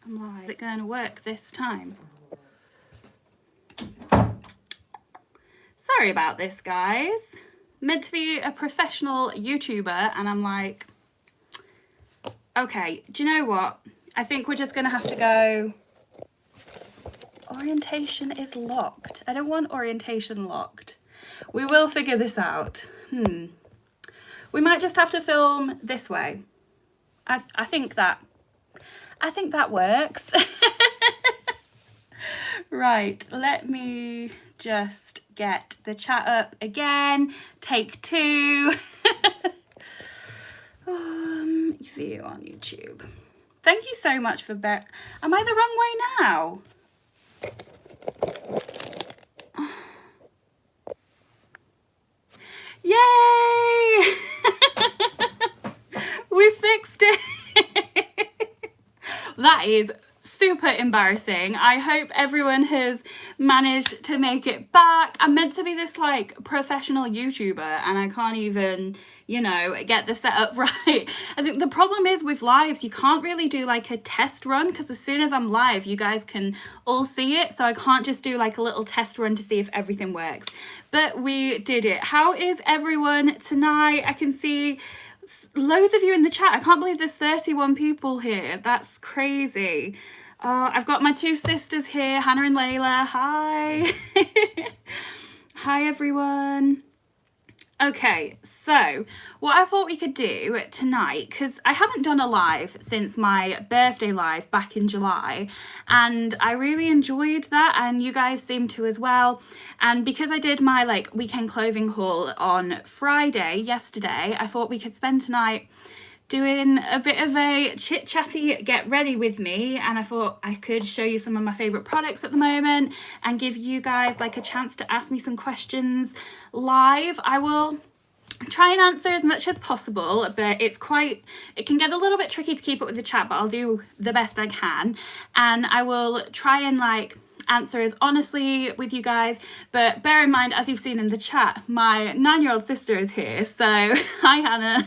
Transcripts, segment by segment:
I'm like, is it going to work this time? Sorry about this, guys. Meant to be a professional YouTuber, and I'm like, okay, do you know what? I think we're just going to have to go. Orientation is locked. I don't want orientation locked. We will figure this out. We might just have to film this way. I think that works. Right, let me just get the chat up again. Take 2. View on YouTube. Thank you so much for Am I the wrong way now? Yay! We fixed it. That is super embarrassing. I hope everyone has managed to make it back. I'm meant to be this like professional YouTuber and I can't even, you know, get the setup right. I think the problem is with lives, you can't really do like a test run because as soon as I'm live, you guys can all see it. So I can't just do like a little test run to see if everything works. But we did it. How is everyone tonight? I can see loads of you in the chat. I can't believe there's 31 people here. That's crazy. I've got my 2 sisters here, Hannah and Layla. Hi. Hi, everyone. Okay, so what I thought we could do tonight, because I haven't done a live since my birthday live back in July, and I really enjoyed that, and you guys seem to as well. And because I did my like weekend clothing haul on Friday, yesterday, I thought we could spend tonight doing a bit of a chit-chatty get ready with me, and I thought I could show you some of my favorite products at the moment and give you guys like a chance to ask me some questions live. I will try and answer as much as possible, but it can get a little bit tricky to keep up with the chat, but I'll do the best I can, and I will try and like answer as honestly with you guys. But bear in mind, as you've seen in the chat, my 9-year-old sister is here, so hi Hannah.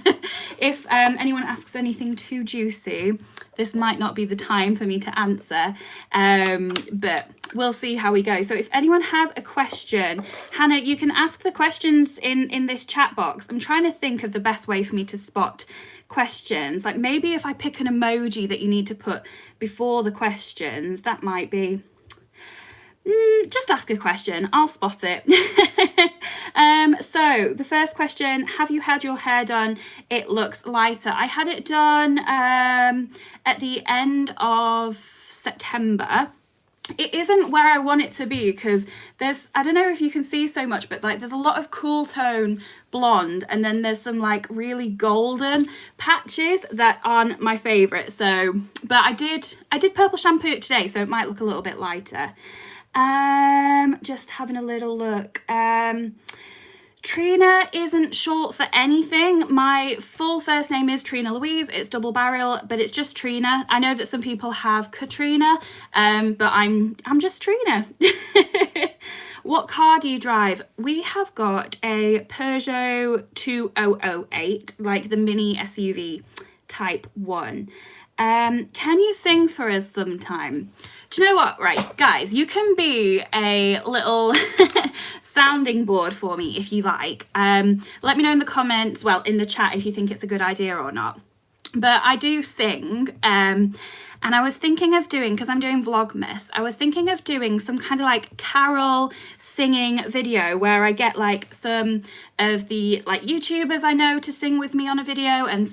If anyone asks anything too juicy, this might not be the time for me to answer, but we'll see how we go. So if anyone has a question, Hannah, you can ask the questions in this chat box. I'm trying to think of the best way for me to spot questions, like maybe if I pick an emoji that you need to put before the questions, that might be. Just ask a question, I'll spot it. So the first question, have you had your hair done? It looks lighter. I had it done at the end of September. It isn't where I want it to be because I don't know if you can see so much, but like there's a lot of cool tone blonde and then there's some like really golden patches that aren't my favorite. So, but I did purple shampoo it today, so it might look a little bit lighter. Just having a little look. Trina isn't short for anything. My full first name is Trina-Louise. It's double barrel, but it's just Trina. I know that some people have Katrina, but I'm just Trina. What car do you drive? We have got a Peugeot 2008, like the mini SUV type one. Can you sing for us sometime? Do you know what? Right, guys, you can be a little sounding board for me if you like. Let me know in the comments, well, in the chat, if you think it's a good idea or not. But I do sing, and I was thinking of doing, because I'm doing Vlogmas, I was thinking of doing some kind of like carol singing video where I get like some of the like YouTubers I know to sing with me on a video and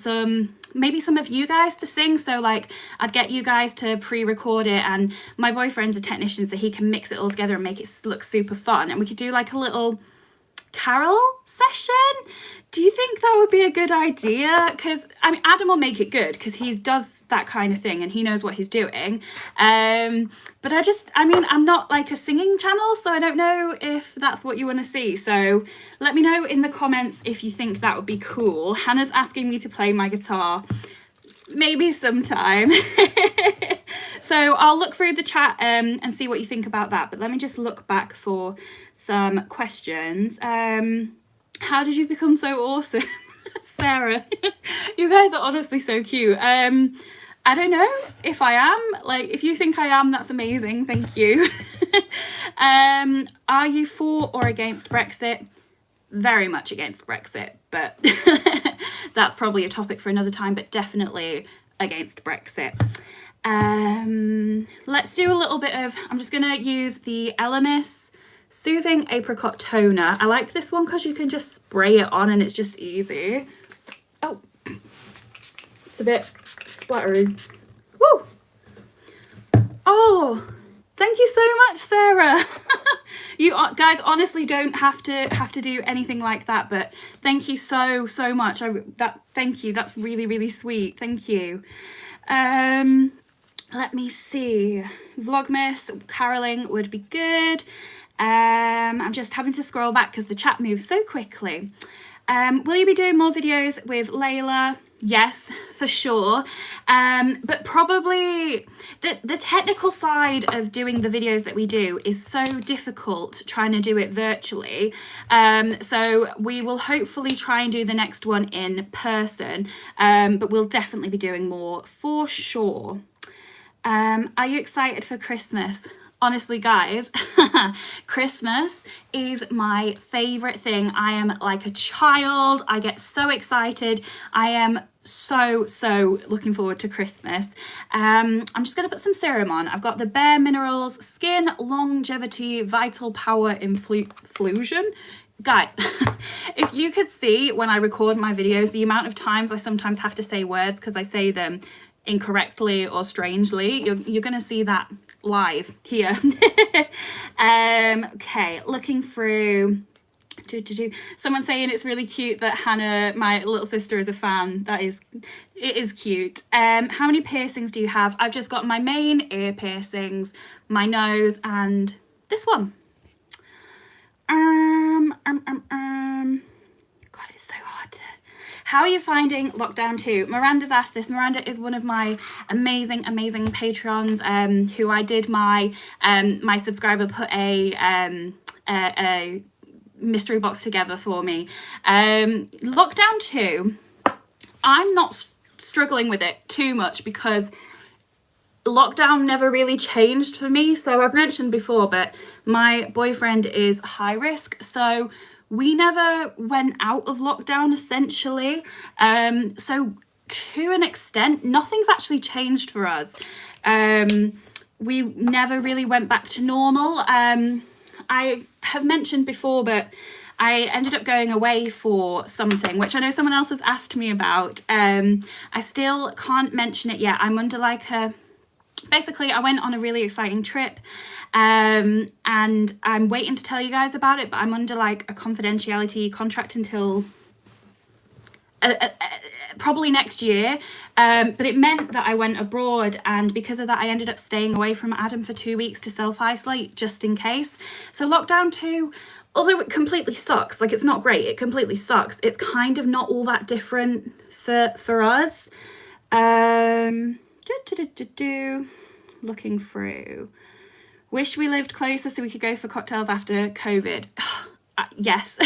maybe some of you guys to sing. So like I'd get you guys to pre-record it, and my boyfriend's a technician so he can mix it all together and make it look super fun, and we could do like a little carol session. Do you think that would be a good idea? Because I mean, Adam will make it good because he does that kind of thing and he knows what he's doing, but I'm not like a singing channel, so I don't know if that's what you want to see. So let me know in the comments if you think that would be cool. Hannah's asking me to play my guitar maybe sometime. So I'll look through the chat and see what you think about that, but let me just look back for some questions. How did you become so awesome? Sarah, you guys are honestly so cute. I don't know if I am. Like, if you think I am, that's amazing. Thank you. Are you for or against Brexit? Very much against Brexit, but that's probably a topic for another time, but definitely against Brexit. Let's do a little bit of, I'm just going to use the Elemis Soothing Apricot Toner. I like this one because you can just spray it on and it's just easy. Oh, it's a bit splattery. Woo! Oh, thank you so much, Sarah. You guys honestly don't have to do anything like that, but thank you so much. Thank you. That's really sweet. Thank you. Let me see. Vlogmas caroling would be good. I'm just having to scroll back because the chat moves so quickly. Will you be doing more videos with Layla? Yes, for sure. But probably the technical side of doing the videos that we do is so difficult trying to do it virtually. So we will hopefully try and do the next one in person, but we'll definitely be doing more for sure. Are you excited for Christmas? Honestly, guys, Christmas is my favorite thing. I am like a child. I get so excited. I am so looking forward to Christmas. I'm just going to put some serum on. I've got the Bare Minerals Skin Longevity Vital Power Infusion. Guys, if you could see when I record my videos, the amount of times I sometimes have to say words because I say them incorrectly or strangely, you're going to see that live here. Okay, looking through. Someone saying it's really cute that Hannah, my little sister, is a fan. It is cute. How many piercings do you have? I've just got my main ear piercings, my nose, and this one. God, it's so hard to... How are you finding lockdown 2? Miranda's asked this. Miranda is one of my amazing patrons, who I did my subscriber put a mystery box together for me. Lockdown 2, I'm not struggling with it too much because lockdown never really changed for me. So I've mentioned before, but my boyfriend is high risk, so we never went out of lockdown essentially. So to an extent, nothing's actually changed for us. We never really went back to normal. I have mentioned before, but I ended up going away for something, which I know someone else has asked me about. I still can't mention it yet. I'm under like basically I went on a really exciting trip, and I'm waiting to tell you guys about it, but I'm under like a confidentiality contract until probably next year. But it meant that I went abroad, and because of that I ended up staying away from Adam for 2 weeks to self-isolate just in case. So lockdown 2, although it completely sucks, like it's not great, it completely sucks, it's kind of not all that different for us. Looking through. Wish we lived closer so we could go for cocktails after COVID. Yes.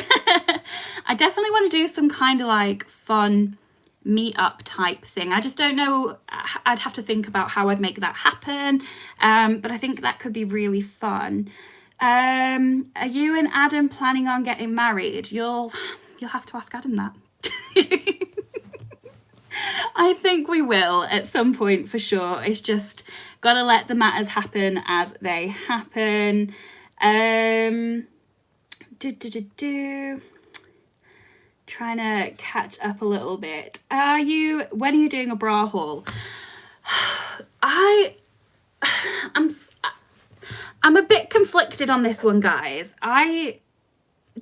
I definitely want to do some kind of like fun meet-up type thing. I just don't know. I'd have to think about how I'd make that happen. But I think that could be really fun. Are you and Adam planning on getting married? You'll have to ask Adam that. I think we will at some point for sure. It's just gotta let the matters happen as they happen. Trying to catch up a little bit. When are you doing a bra haul? I'm a bit conflicted on this one, guys. I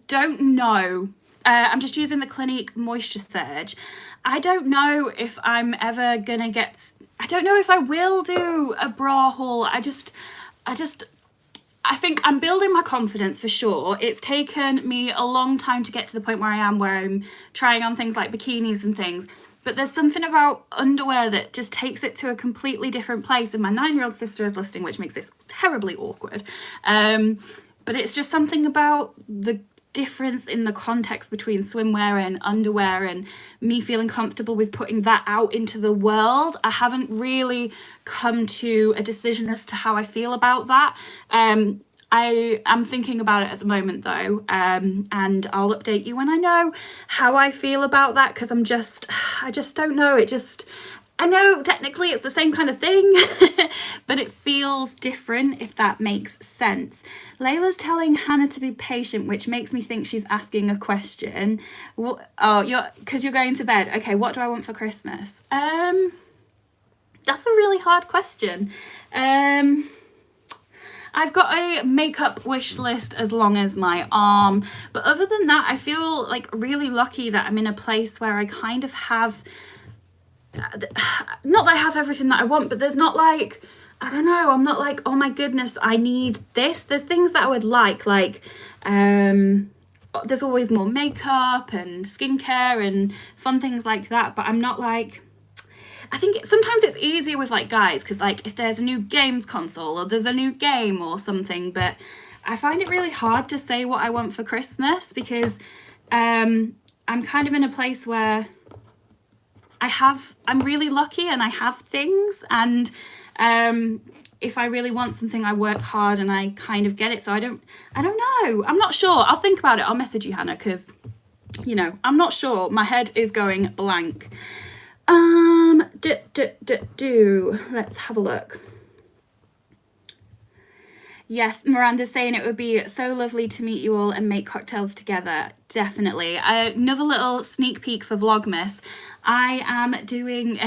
don't know. I'm just using the Clinique Moisture Surge. I don't know if I'm ever gonna I don't know if I will do a bra haul. I think I'm building my confidence for sure. It's taken me a long time to get to the point where I am, where I'm trying on things like bikinis and things. But there's something about underwear that just takes it to a completely different place. And my 9-year-old sister is listening, which makes this terribly awkward. But it's just something about the difference in the context between swimwear and underwear and me feeling comfortable with putting that out into the world. I haven't really come to a decision as to how I feel about that. I am thinking about it at the moment though, and I'll update you when I know how I feel about that, because I just don't know. I know technically it's the same kind of thing, but it feels different, if that makes sense. Layla's telling Hannah to be patient, which makes me think she's asking a question. Because you're going to bed. Okay, what do I want for Christmas? That's a really hard question. I've got a makeup wish list as long as my arm, but other than that, I feel like really lucky that I'm in a place where I kind of have, not that I have everything that I want, but there's not like, I don't know, I'm not like, oh my goodness, I need this. There's things that I would like there's always more makeup and skincare and fun things like that, but I'm not like, I think sometimes it's easier with like guys, because like if there's a new games console or there's a new game or something, but I find it really hard to say what I want for Christmas, because I'm kind of in a place where I'm really lucky and I have things, and if I really want something, I work hard and I kind of get it. So I don't know. I'm not sure. I'll think about it. I'll message you, Hannah, because, you know, I'm not sure. My head is going blank. Let's have a look. Yes, Miranda's saying it would be so lovely to meet you all and make cocktails together. Definitely. Another little sneak peek for Vlogmas. I am doing,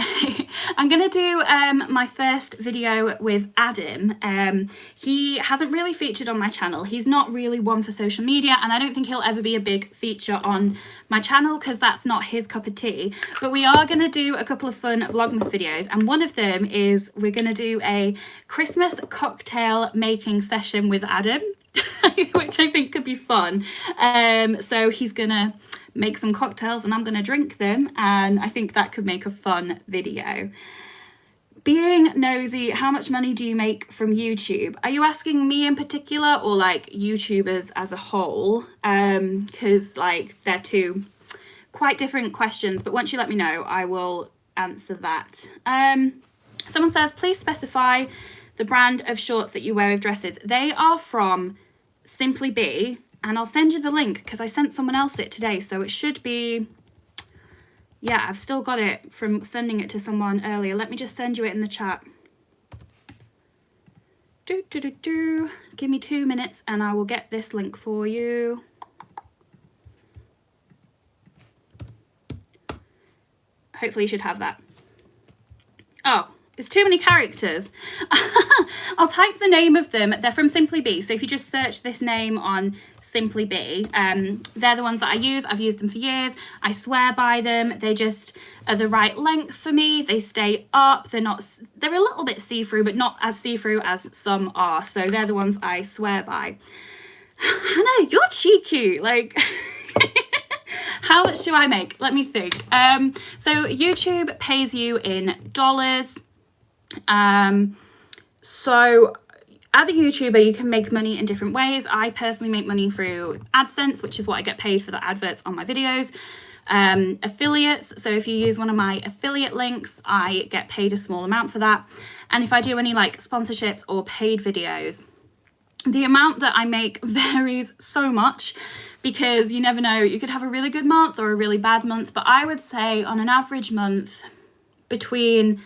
I'm going to do my first video with Adam. He hasn't really featured on my channel. He's not really one for social media, and I don't think he'll ever be a big feature on my channel because that's not his cup of tea. But we are going to do a couple of fun Vlogmas videos, and one of them is we're going to do a Christmas cocktail making session with Adam, which I think could be fun. So he's going to make some cocktails and I'm going to drink them, and I think that could make a fun video. Being nosy, how much money do you make from YouTube? Are you asking me in particular, or like YouTubers as a whole? Because like they're two quite different questions, but once you let me know, I will answer that. Someone says, please specify the brand of shorts that you wear with dresses. They are from Simply Be, and I'll send you the link because I sent someone else it today, so it should be, yeah, I've still got it from sending it to someone earlier. Let me just send you it in the chat. Give me 2 minutes and I will get this link for you. Hopefully you should have that. Oh, it's too many characters. I'll type the name of them. They're from Simply Be. So if you just search this name on Simply Be, they're the ones that I use. I've used them for years. I swear by them. They just are the right length for me. They stay up. They're a little bit see-through, but not as see-through as some are. So they're the ones I swear by. Hannah, you're cheeky. Like, how much do I make? Let me think. So YouTube pays you in dollars. So as a YouTuber, you can make money in different ways. I personally make money through AdSense, which is what I get paid for the adverts on my videos. Affiliates, so if you use one of my affiliate links, I get paid a small amount for that. And if I do any like sponsorships or paid videos, the amount that I make varies so much because you never know, you could have a really good month or a really bad month, but I would say on an average month between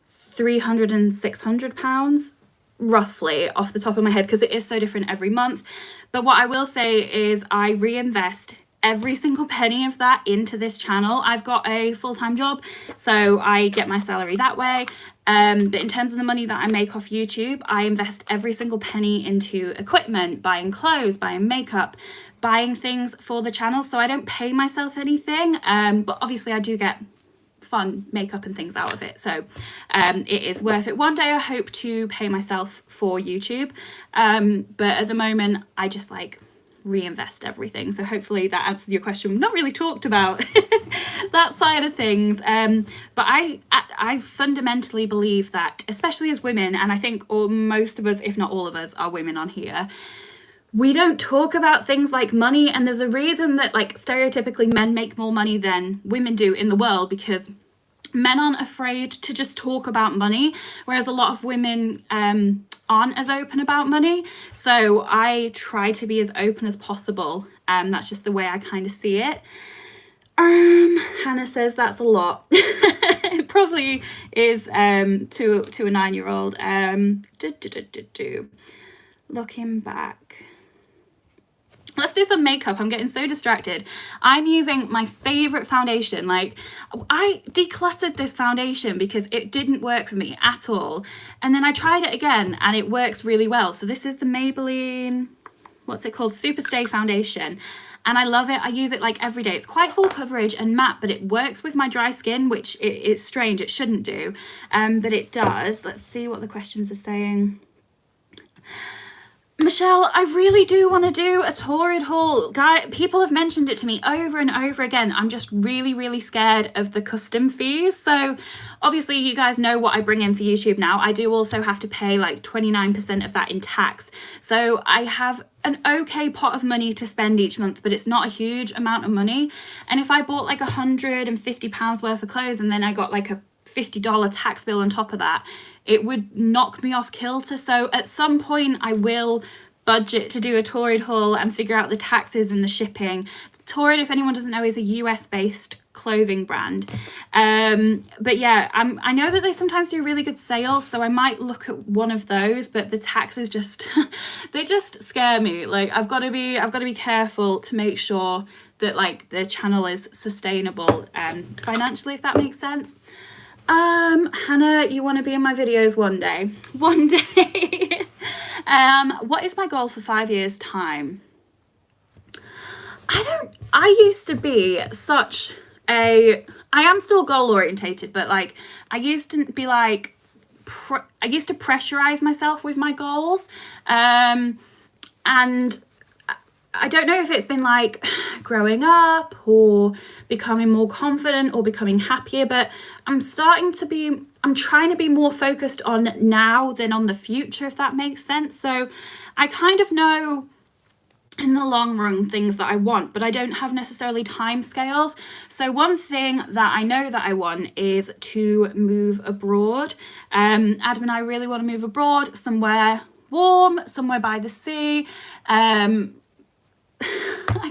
300 and 600 pounds, roughly off the top of my head, because it is so different every month. But what I will say is I reinvest every single penny of that into this channel. I've got a full-time job, so I get my salary that way. But in terms of the money that I make off YouTube, I invest every single penny into equipment, buying clothes, buying makeup, buying things for the channel. So I don't pay myself anything, but obviously I do get fun makeup and things out of it, so it is worth it. One day I hope to pay myself for YouTube, but at the moment I just like reinvest everything, so hopefully that answers your question. We've not really talked about that side of things, but I fundamentally believe that, especially as women, and I think most of us, if not all of us, are women on here, we don't talk about things like money, and there's a reason that like stereotypically men make more money than women do in the world, because men aren't afraid to just talk about money, whereas a lot of women aren't as open about money. So I try to be as open as possible. That's just the way I kind of see it. Hannah says that's a lot. It probably is to a 9-year-old. Looking back. Let's do some makeup. I'm getting so distracted. I'm using my favorite foundation. Like, I decluttered this foundation because it didn't work for me at all. And then I tried it again and it works really well. So this is the Maybelline, what's it called? Super Stay Foundation. And I love it. I use it like every day. It's quite full coverage and matte, but it works with my dry skin, which it's strange. It shouldn't do, but it does. Let's see what the questions are saying. Michelle, I really do want to do a Torrid haul. People have mentioned it to me over and over again. I'm just really, really scared of the custom fees. So obviously you guys know what I bring in for YouTube now. I do also have to pay like 29% of that in tax. So I have an okay pot of money to spend each month, but it's not a huge amount of money. And if I bought like £150 worth of clothes and then I got like a $50 tax bill on top of that, it would knock me off kilter. So at some point I will budget to do a Torrid haul and figure out the taxes and the shipping. Torrid, if anyone doesn't know, is a US based clothing brand. But yeah, I know that they sometimes do really good sales, so I might look at one of those, but the taxes just they just scare me. Like I've got to be careful to make sure that like the channel is sustainable financially, if that makes sense. Hannah, you want to be in my videos one day? One day. What is my goal for 5 years' time? I used to be I am still goal orientated, but like, I used to be like, I used to pressurize myself with my goals. And I don't know if it's been like growing up or becoming more confident or becoming happier, but I'm trying to be more focused on now than on the future, if that makes sense. So I kind of know in the long run things that I want, but I don't have necessarily time scales. So one thing that I know that I want is to move abroad. Adam and I really want to move abroad, somewhere warm, somewhere by the sea. I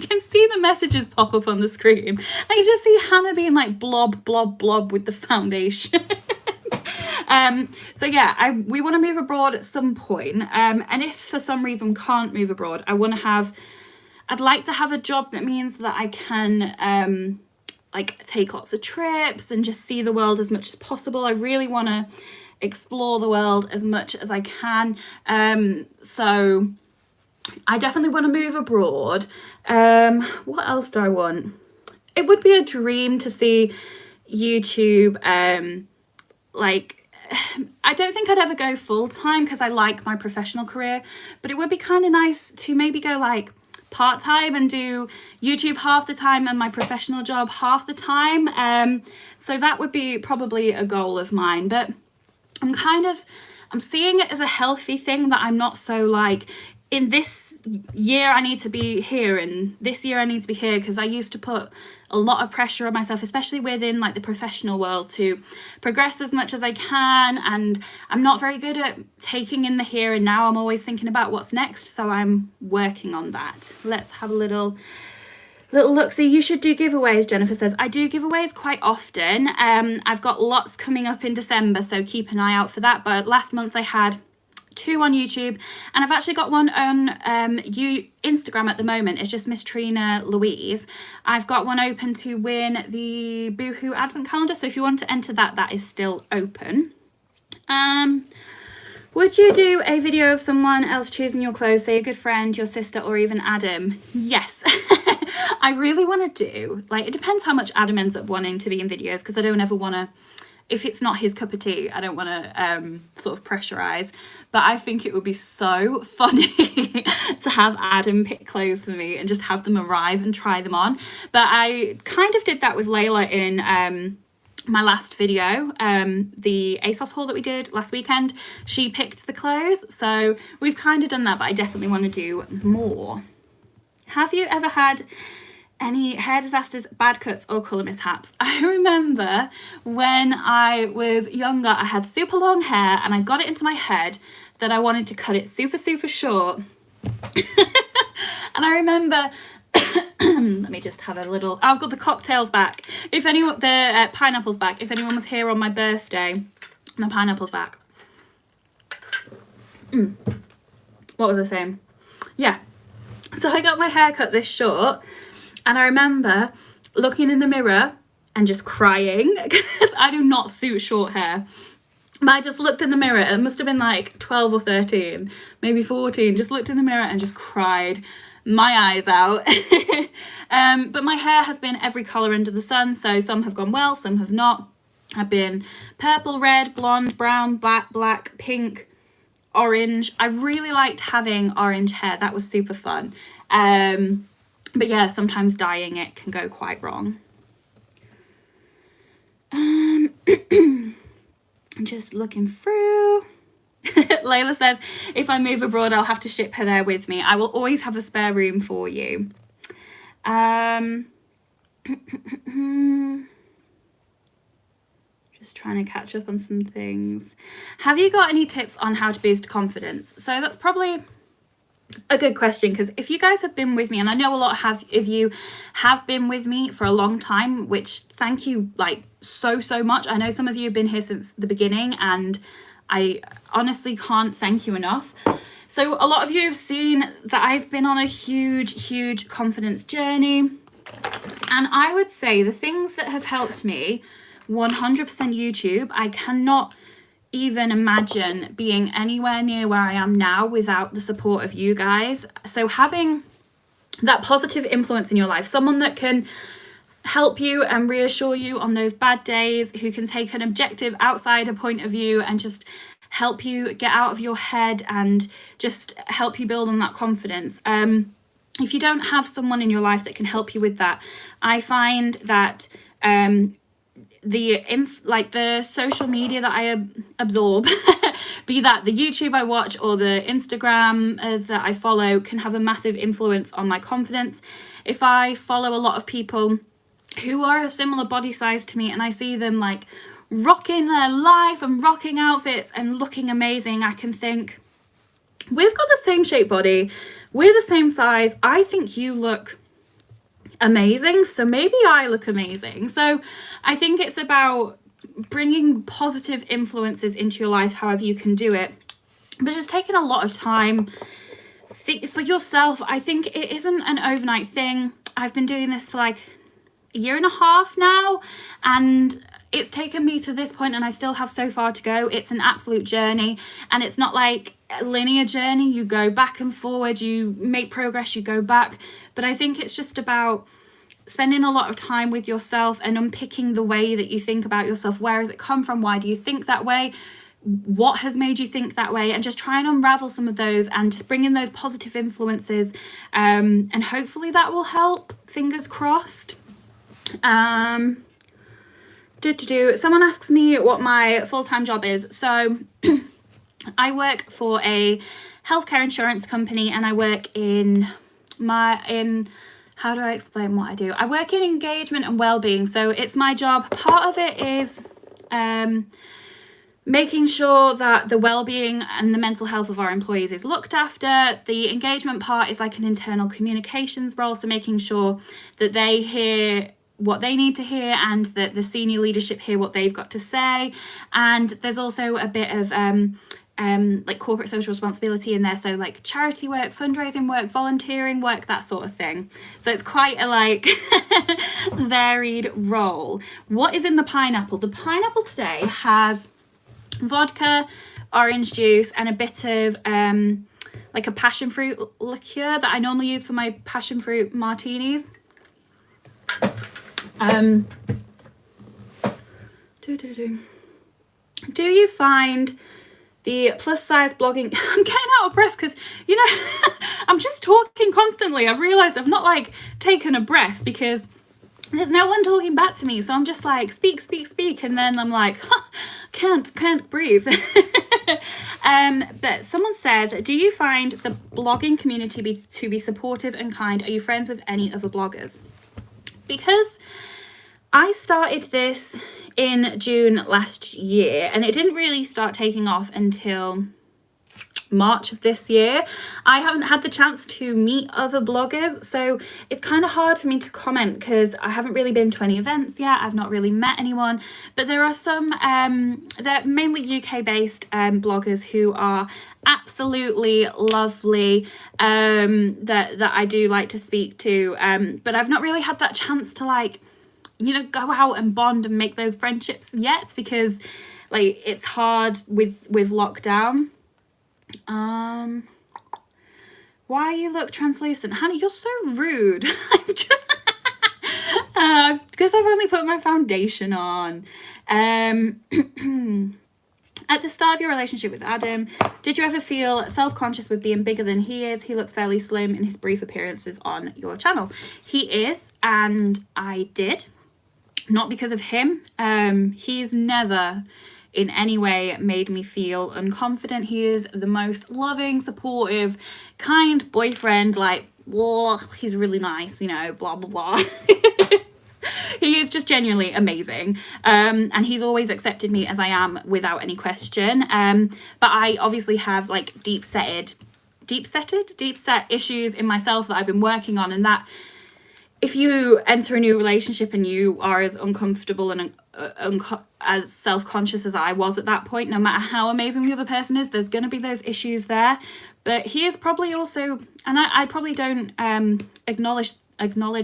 can see the messages pop up on the screen. I can just see Hannah being like blob, blob, blob with the foundation. So yeah, we want to move abroad at some point. And if for some reason can't move abroad, I'd like to have a job that means that I can like take lots of trips and just see the world as much as possible. I really want to explore the world as much as I can. So I definitely want to move abroad. What else do I want? It would be a dream to see YouTube. Like, I don't think I'd ever go full time because I like my professional career, but it would be kind of nice to maybe go like part time and do YouTube half the time and my professional job half the time. So that would be probably a goal of mine, but I'm seeing it as a healthy thing, that I'm not so like, in this year I need to be here and this year I need to be here, because I used to put a lot of pressure on myself, especially within like the professional world, to progress as much as I can, and I'm not very good at taking in the here and now. I'm always thinking about what's next, so I'm working on that. Let's have a little look. See, you should do giveaways, Jennifer says. I do giveaways quite often. I've got lots coming up in December, so keep an eye out for that. But last month I had 2 on YouTube, and I've actually got one on Instagram at the moment. It's just Miss Trina-Louise. I've got one open to win the Boohoo Advent Calendar, so if you want to enter that, that is still open. Would you do a video of someone else choosing your clothes, say a good friend, your sister, or even Adam? Yes. I really want to do, like, it depends how much Adam ends up wanting to be in videos, because I don't ever want to, if it's not his cup of tea, I don't want to sort of pressurize. But I think it would be so funny to have Adam pick clothes for me and just have them arrive and try them on. But I kind of did that with Layla in my last video, the ASOS haul that we did last weekend, she picked the clothes. So we've kind of done that, but I definitely want to do more. Have you ever had any hair disasters, bad cuts, or colour mishaps? I remember when I was younger, I had super long hair and I got it into my head that I wanted to cut it super, super short. And I remember, let me just have a little, I've got the cocktails back. If anyone, the pineapples back. If anyone was here on my birthday, my pineapples back. What was I saying? Yeah. So I got my hair cut this short, and I remember looking in the mirror and just crying because I do not suit short hair. But I just looked in the mirror, it must have been like 12 or 13, maybe 14, just looked in the mirror and just cried my eyes out. But my hair has been every colour under the sun, so some have gone well, some have not. I've been purple, red, blonde, brown, black, pink, orange. I really liked having orange hair, that was super fun. But yeah, sometimes dyeing it can go quite wrong. Just looking through. Layla says, if I move abroad, I'll have to ship her there with me. I will always have a spare room for you. Just trying to catch up on some things. Have you got any tips on how to boost confidence? So that's probably a good question, because if you guys have been with me, and I know a lot of you have been with me for a long time, which thank you like so much. I know some of you have been here since the beginning, and I honestly can't thank you enough. So a lot of you have seen that I've been on a huge confidence journey, and I would say the things that have helped me, 100% YouTube. I cannot even imagine being anywhere near where I am now without the support of you guys. So having that positive influence in your life, someone that can help you and reassure you on those bad days, who can take an objective outsider point of view and just help you get out of your head and just help you build on that confidence. If you don't have someone in your life that can help you with that, I find that the social media that I absorb, be that the YouTube I watch or the Instagrammers that I follow, can have a massive influence on my confidence. If I follow a lot of people who are a similar body size to me and I see them like rocking their life and rocking outfits and looking amazing, I can think, we've got the same shape body, we're the same size, I think you look amazing, so maybe I look amazing. So I think it's about bringing positive influences into your life however you can do it, but just taking a lot of time for yourself. I think it isn't an overnight thing. I've been doing this for like a year and a half now, and it's taken me to this point and I still have so far to go. It's an absolute journey, and it's not like a linear journey. You go back and forward, you make progress, you go back. But I think it's just about spending a lot of time with yourself and unpicking the way that you think about yourself. Where has it come from? Why do you think that way? What has made you think that way? And just try and unravel some of those and bring in those positive influences, and hopefully that will help. Fingers crossed. Someone asks me what my full-time job is. So I work for a healthcare insurance company, and I work in how do I explain what I do? I work in engagement and well-being. So it's my job. Part of it is making sure that the well-being and the mental health of our employees is looked after. The engagement part is like an internal communications role, so making sure that they hear what they need to hear and that the senior leadership hear what they've got to say. And there's also a bit of like corporate social responsibility in there, so like charity work, fundraising work, volunteering work, that sort of thing. So it's quite a like varied role. What is in the pineapple? The pineapple today has vodka, orange juice, and a bit of like a passion fruit liqueur that I normally use for my passion fruit martinis. Do you find the plus size blogging, I'm getting out of breath because, you know, I'm just talking constantly. I've realized I've not like taken a breath because there's no one talking back to me, so I'm just like, speak, speak, speak, and then I'm like, can't breathe. But someone says, do you find the blogging community to be supportive and kind? Are you friends with any other bloggers? Because I started this in June last year, and it didn't really start taking off until March of this year. I haven't had the chance to meet other bloggers, so it's kind of hard for me to comment because I haven't really been to any events yet. I've not really met anyone, but there are some they're mainly UK based bloggers who are absolutely lovely, that I do like to speak to, but I've not really had that chance to, like, you know, go out and bond and make those friendships yet, because like it's hard with lockdown. Why you look translucent? Hannah, you're so rude. Because I've only put my foundation on. At the start of your relationship with Adam, did you ever feel self-conscious with being bigger than he is? He looks fairly slim in his brief appearances on your channel. He is, and I did. Not because of him. He's never in any way made me feel unconfident. He is the most loving, supportive, kind boyfriend. Like, whoa, he's really nice, you know, blah, blah, blah. He is just genuinely amazing. And he's always accepted me as I am without any question. But I obviously have like deep set issues in myself that I've been working on, and that if you enter a new relationship and you are as uncomfortable and as self-conscious as I was at that point, no matter how amazing the other person is, there's going to be those issues there. But he is probably also, and I probably don't acknowledge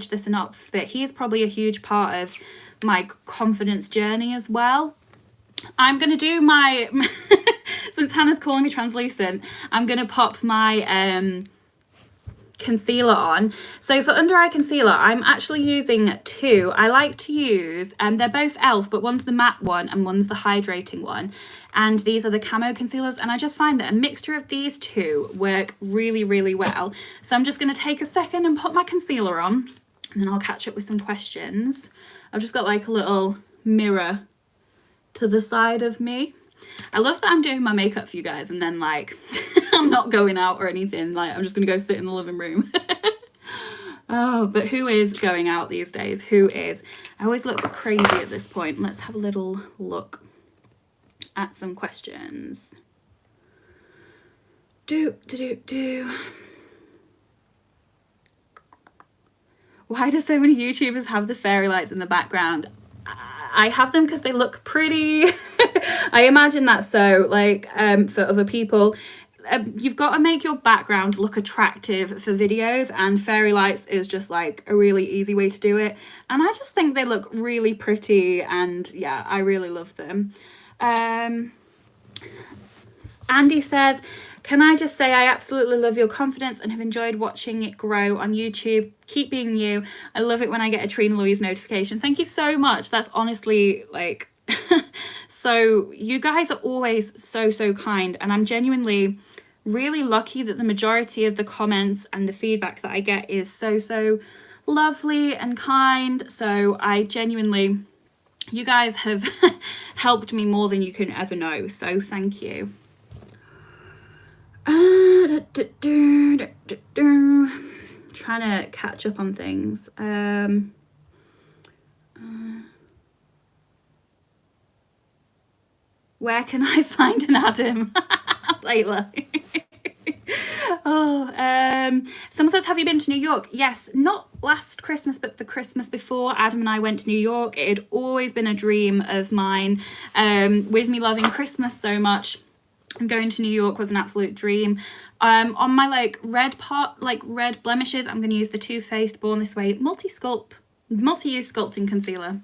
this enough, but he is probably a huge part of my confidence journey as well. I'm going to do my, since Hannah's calling me translucent, I'm going to pop my concealer on. So for under eye concealer, I'm actually using two. I like to use, they're both e.l.f., but one's the matte one and one's the hydrating one, and these are the camo concealers, and I just find that a mixture of these two work really, really well. So I'm just going to take a second and put my concealer on, and then I'll catch up with some questions. I've just got like a little mirror to the side of me. I love that I'm doing my makeup for you guys, and then like I'm not going out or anything. Like, I'm just gonna go sit in the living room. Oh, but who is going out these days? Who is? I always look crazy at this point. Let's have a little look at some questions. Why do so many YouTubers have the fairy lights in the background? I have them because they look pretty. I imagine that's so, like, for other people. You've got to make your background look attractive for videos, and fairy lights is just like a really easy way to do it. And I just think they look really pretty, and yeah, I really love them. Andy says, can I just say I absolutely love your confidence and have enjoyed watching it grow on YouTube. Keep being you. I love it when I get a Trina-Louise notification. Thank you so much. That's honestly like, so you guys are always so kind, and I'm genuinely really lucky that the majority of the comments and the feedback that I get is so lovely and kind. So I genuinely, you guys have helped me more than you can ever know. So thank you. Trying to catch up on things. Where can I find an Adam? Layla. Someone says, have you been to New York? Yes, not last Christmas, but the Christmas before. Adam and I went to New York. It had always been a dream of mine. With me loving Christmas so much, going to New York was an absolute dream. On my like red blemishes, I'm going to use the Too Faced Born This Way multi-use sculpting concealer.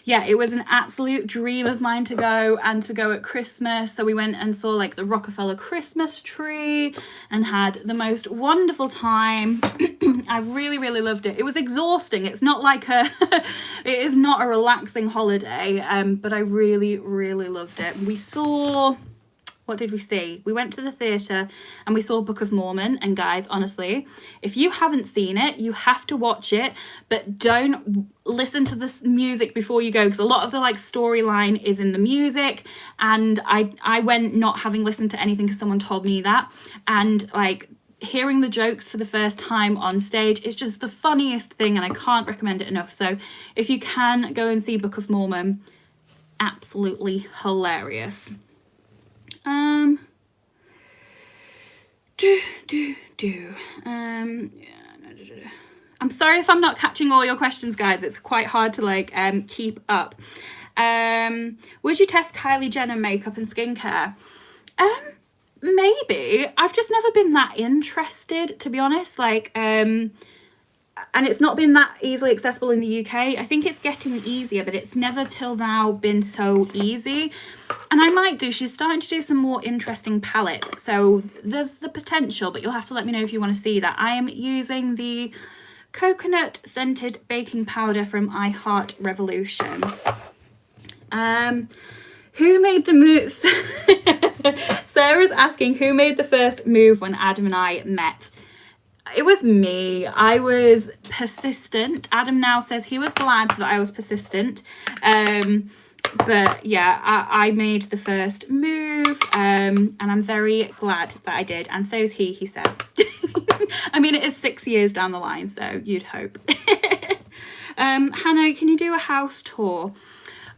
Yeah, it was an absolute dream of mine to go at Christmas. So we went and saw like the Rockefeller Christmas tree and had the most wonderful time. I really loved it. It was exhausting. It's not like it is not a relaxing holiday, but I really loved it. We saw, what did we see? We went to the theatre and we saw Book of Mormon. And guys, honestly, if you haven't seen it, you have to watch it, but don't listen to this music before you go, because a lot of the like storyline is in the music. And I went not having listened to anything because someone told me that. And like hearing the jokes for the first time on stage is just the funniest thing, and I can't recommend it enough. So if you can, go and see Book of Mormon. Absolutely hilarious. I'm sorry if I'm not catching all your questions, guys. It's quite hard to like keep up. Would you test Kylie Jenner makeup and skincare? Maybe. I've just never been that interested, to be honest. Like, and it's not been that easily accessible in the UK. I think it's getting easier, but it's never till now been so easy. And I might do. She's starting to do some more interesting palettes, so there's the potential, but you'll have to let me know if you want to see that. I am using the coconut scented baking powder from I Heart Revolution. Who made the move? Sarah's asking who made the first move when Adam and I met. It was me. I was persistent. Adam now says he was glad that I was persistent. But yeah, I made the first move, and I'm very glad that I did. And so is he says. I mean, it is 6 years down the line, so you'd hope. Hannah, can you do a house tour?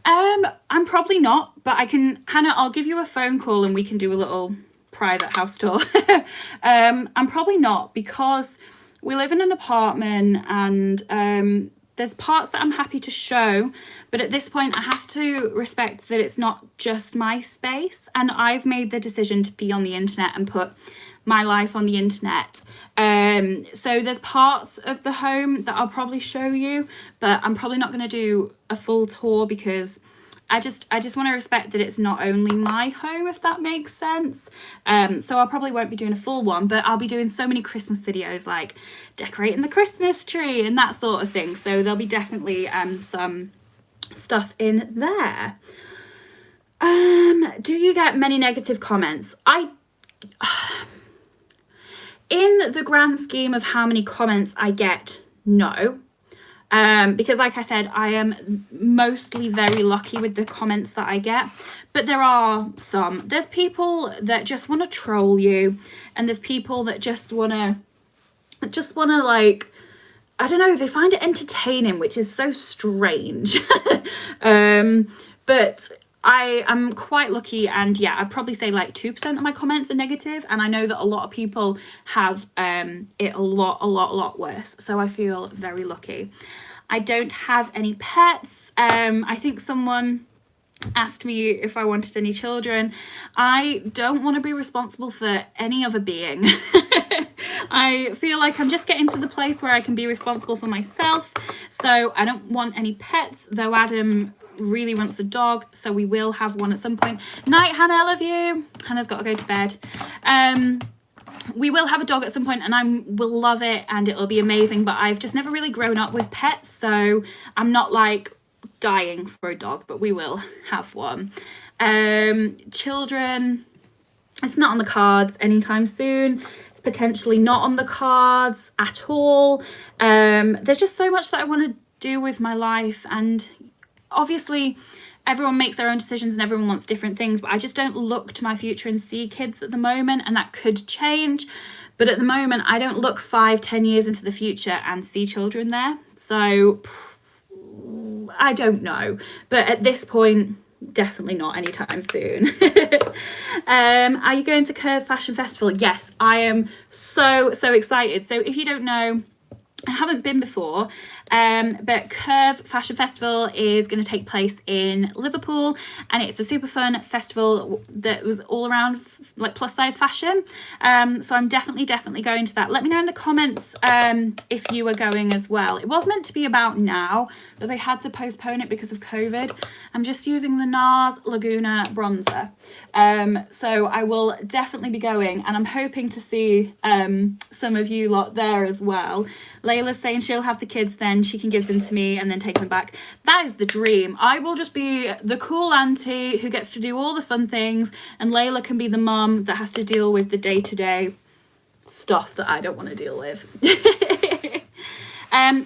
I'm probably not, but I can. Hannah, I'll give you a phone call and we can do a little private house tour. I'm probably not, because we live in an apartment and there's parts that I'm happy to show, but at this point I have to respect that it's not just my space, and I've made the decision to be on the internet and put my life on the internet. So there's parts of the home that I'll probably show you, but I'm probably not going to do a full tour, because I just want to respect that it's not only my home, if that makes sense. So I probably won't be doing a full one, but I'll be doing so many Christmas videos, like decorating the Christmas tree and that sort of thing. So there'll be definitely some stuff in there. Do you get many negative comments? In the grand scheme of how many comments I get, no. Because like I said, I am mostly very lucky with the comments that I get, but there are some. There's people that just want to troll you, and there's people that just want to like, I don't know, they find it entertaining, which is so strange. But I am quite lucky, and yeah, I'd probably say like 2% of my comments are negative, and I know that a lot of people have it a lot worse, so I feel very lucky. I don't have any pets. I think someone asked me if I wanted any children. I don't want to be responsible for any other being. I feel like I'm just getting to the place where I can be responsible for myself, so I don't want any pets, though Adam really wants a dog, so we will have one at some point. Night, Hannah, I love you. Hannah's got to go to bed. We will have a dog at some point, and I will love it and it'll be amazing, but I've just never really grown up with pets, so I'm not like dying for a dog, but we will have one. Children, it's not on the cards anytime soon. It's potentially not on the cards at all. There's just so much that I want to do with my life, and obviously everyone makes their own decisions and everyone wants different things, but I just don't look to my future and see kids at the moment, and that could change. But at the moment, I don't look 5-10 years into the future and see children there. So I don't know. But at this point, definitely not anytime soon. Are you going to Curve Fashion Festival? Yes, I am so excited. So if you don't know, I haven't been before, but Curve Fashion Festival is going to take place in Liverpool, and it's a super fun festival that was all around like plus size fashion. So I'm definitely going to that. Let me know in the comments if you were going as well. It was meant to be about now, but they had to postpone it because of COVID. I'm just using the NARS Laguna bronzer. So I will definitely be going, and I'm hoping to see some of you lot there as well. Layla's saying she'll have the kids, then she can give them to me and then take them back. That is the dream. I will just be the cool auntie who gets to do all the fun things, and Layla can be the mum that has to deal with the day-to-day stuff that I don't want to deal with.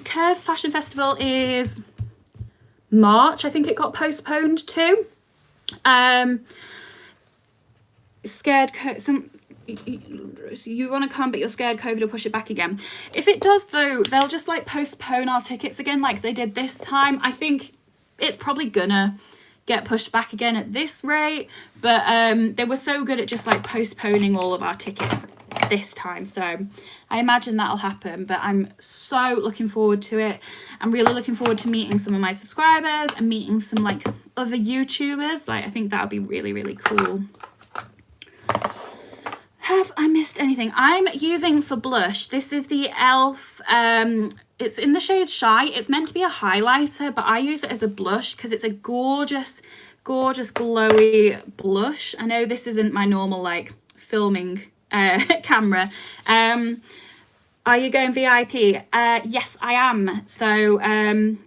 Curve Fashion Festival is March. I think it got postponed to. Scared you want to come but you're scared COVID will push it back again. If it does though, they'll just like postpone our tickets again like they did this time. I think it's probably gonna get pushed back again at this rate, but they were so good at just like postponing all of our tickets this time, so I imagine that'll happen. But I'm so looking forward to it. I'm really looking forward to meeting some of my subscribers and meeting some like other YouTubers. Like I think that'll be really, really cool. Have I missed anything? I'm using for blush, this is the e.l.f. It's in the shade Shy. It's meant to be a highlighter, but I use it as a blush because it's a gorgeous, gorgeous glowy blush. I know this isn't my normal like filming camera. Are you going VIP? Yes, I am. So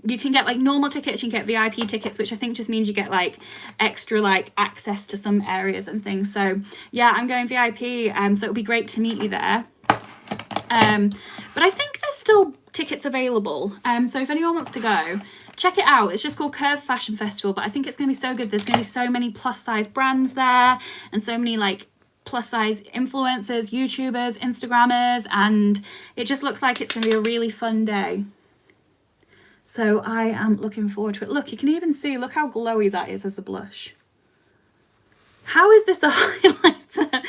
you can get like normal tickets, you can get VIP tickets, which I think just means you get like extra like access to some areas and things. So yeah, I'm going VIP. So it'll be great to meet you there. But I think there's still tickets available. So if anyone wants to go, check it out. It's just called Curve Fashion Festival, but I think it's going to be so good. There's going to be so many plus size brands there and so many like plus size influencers, YouTubers, Instagrammers, and it just looks like it's going to be a really fun day. So I am looking forward to it. Look, you can even see, look how glowy that is as a blush. How is this a highlighter?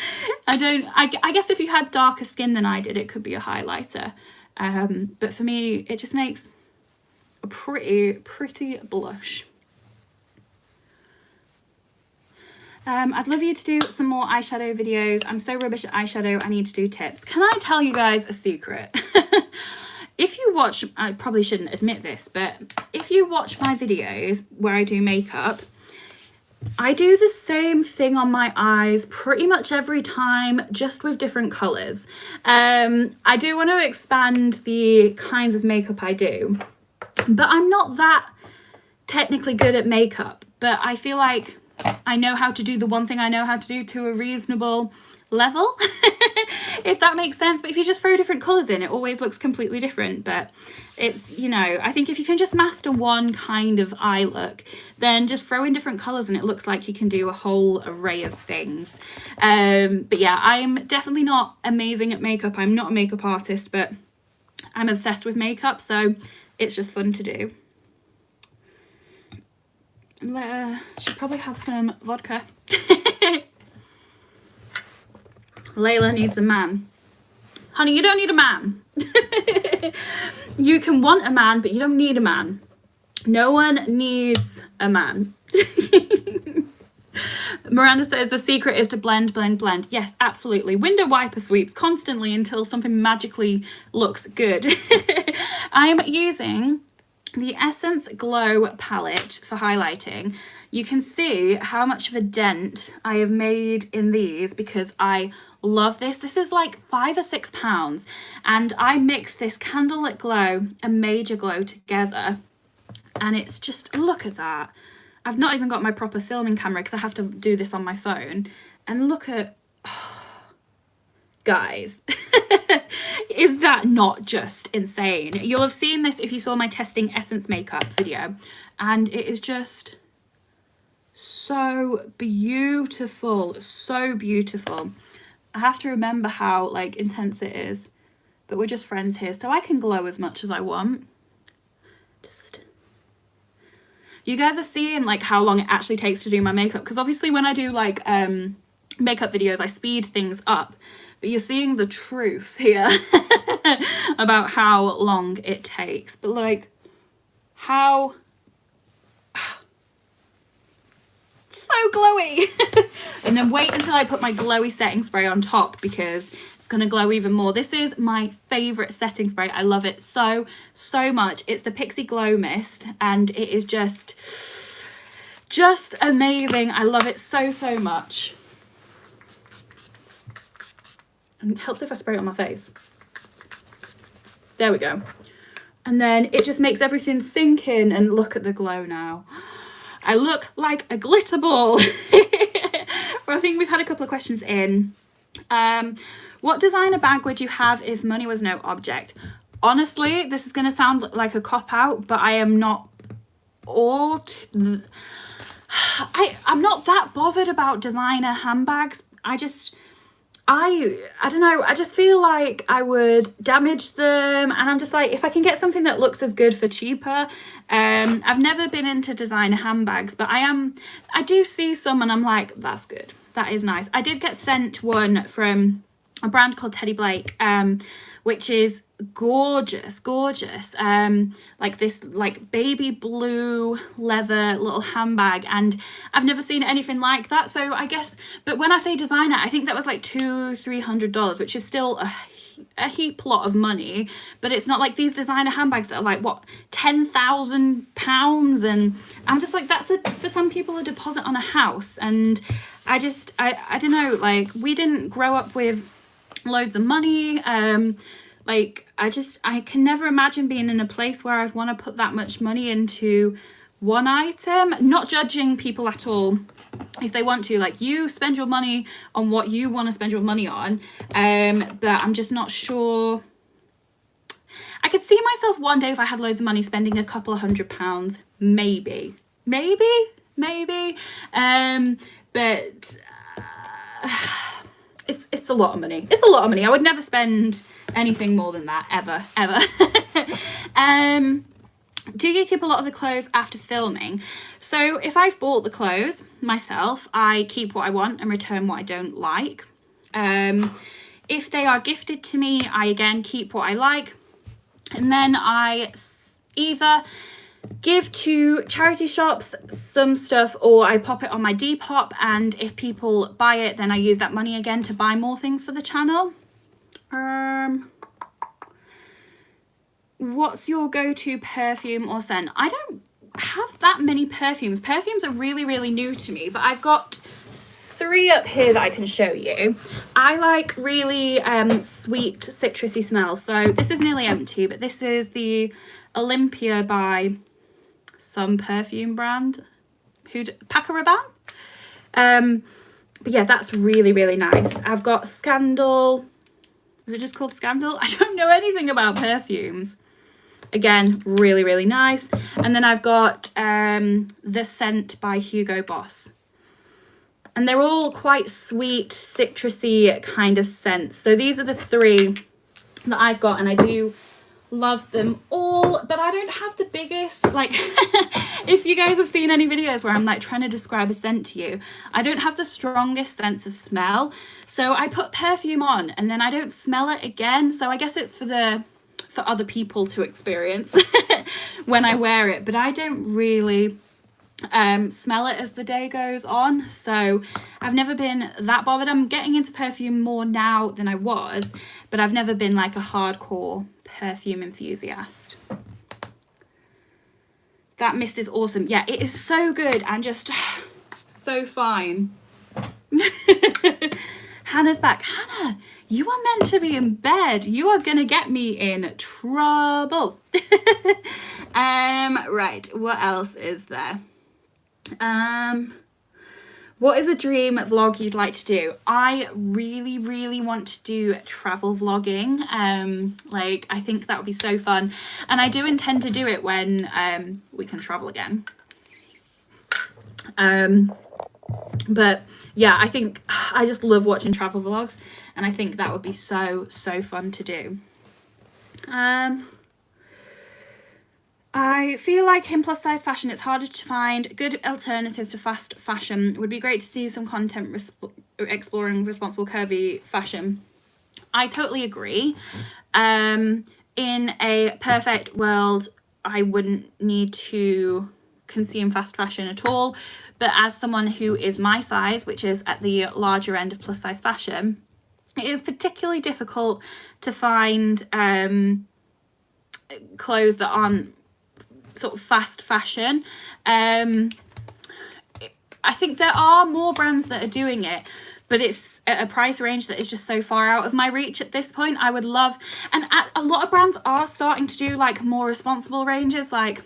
I guess if you had darker skin than I did, it could be a highlighter. But for me, it just makes a pretty blush. I'd love you to do some more eyeshadow videos. I'm so rubbish at eyeshadow. I need to do tips. Can I tell you guys a secret? If you watch, I probably shouldn't admit this, but if you watch my videos where I do makeup, I do the same thing on my eyes pretty much every time, just with different colours. I do want to expand the kinds of makeup I do, but I'm not that technically good at makeup, but I feel like I know how to do the one thing I know how to do to a reasonable level, if that makes sense. But if you just throw different colours in, it always looks completely different. But it's, you know, I think if you can just master one kind of eye look, then just throw in different colours and it looks like you can do a whole array of things. But yeah, I'm definitely not amazing at makeup. I'm not a makeup artist, but I'm obsessed with makeup, so it's just fun to do. Should probably have some vodka. Layla needs a man. Honey, you don't need a man. You can want a man, but you don't need a man. No one needs a man. Miranda says the secret is to blend, blend, blend. Yes, absolutely. Window wiper sweeps constantly until something magically looks good. I'm using the Essence Glow palette for highlighting. You can see how much of a dent I have made in these because I love this. This is like £5 or £6, and I mix this Candlelit Glow and Major Glow together, and it's just, look at that. I've not even got my proper filming camera because I have to do this on my phone, and look at, oh, guys. Is that not just insane? You'll have seen this if you saw my testing Essence makeup video, and it is just so beautiful, so beautiful. I have to remember how like intense it is, but we're just friends here, so I can glow as much as I want. Just, you guys are seeing like how long it actually takes to do my makeup, because obviously when I do like makeup videos I speed things up, but you're seeing the truth here about how long it takes. But like, how so glowy. And then wait until I put my glowy setting spray on top, because it's gonna glow even more. This is my favorite setting spray. I love it so much. It's the Pixie Glow Mist, and it is just amazing. I love it so much. And it helps if I spray it on my face. There we go. And then it just makes everything sink in, and look at the glow now. I look like a glitter ball. Well, I think we've had a couple of questions in. What designer bag would you have if money was no object? Honestly, this is going to sound like a cop-out, but I am not I'm not that bothered about designer handbags. I don't know, I just feel like I would damage them, and I'm just like, if I can get something that looks as good for cheaper. I've never been into designer handbags, but I do see some and I'm like, that's good, that is nice. I did get sent one from a brand called Teddy Blake, which is gorgeous, like this like baby blue leather little handbag, and I've never seen anything like that. So I guess, but when I say designer, I think that was like $200-300, which is still a heap lot of money, but it's not like these designer handbags that are like, what, £10,000, and I'm just like, that's for some people a deposit on a house. And I don't know, like, we didn't grow up with loads of money. Like, I can never imagine being in a place where I'd want to put that much money into one item. Not judging people at all if they want to, like, you spend your money on what you want to spend your money on, but I'm just not sure. I could see myself one day, if I had loads of money, spending a couple of £100, maybe, but it's a lot of money. It's a lot of money. I would never spend anything more than that, ever. Do you keep a lot of the clothes after filming? So if I've bought the clothes myself, I keep what I want and return what I don't like. If they are gifted to me, I again keep what I like, and then I either give to charity shops some stuff, or I pop it on my Depop, and if people buy it, then I use that money again to buy more things for the channel. What's your go-to perfume or scent? I don't have that many perfumes. Perfumes are really new to me, but I've got 3 up here that I can show you. I like really sweet citrusy smells. So this is nearly empty, but this is the Olympia by some perfume brand, Paco Rabanne. But yeah, that's really nice. I've got Scandal. Is it just called Scandal? I don't know anything about perfumes. Again, really nice. And then I've got The Scent by Hugo Boss. And they're all quite sweet, citrusy kind of scents. So these are the 3 that I've got, and I do love them all, but I don't have the biggest, like, if you guys have seen any videos where I'm like trying to describe a scent to you, I don't have the strongest sense of smell. So I put perfume on and then I don't smell it again. So I guess it's for other people to experience when I wear it, but I don't really smell it as the day goes on. So I've never been that bothered. I'm getting into perfume more now than I was, but I've never been like a hardcore perfume enthusiast. That mist is awesome. Yeah, it is so good and just so fine. Hannah's back. Hannah, you are meant to be in bed. You are gonna get me in trouble. Right, what else is there? What is a dream vlog you'd like to do? I really want to do travel vlogging. Like, I think that would be so fun, and I do intend to do it when we can travel again. But yeah, I think I just love watching travel vlogs, and I think that would be so fun to do. I feel like in plus size fashion it's harder to find good alternatives to fast fashion. It would be great to see some content exploring responsible curvy fashion. I totally agree. In a perfect world, I wouldn't need to consume fast fashion at all, but as someone who is my size, which is at the larger end of plus size fashion, it is particularly difficult to find clothes that aren't sort of fast fashion. I think there are more brands that are doing it, but it's at a price range that is just so far out of my reach at this point. I would love, and a lot of brands are starting to do like more responsible ranges, like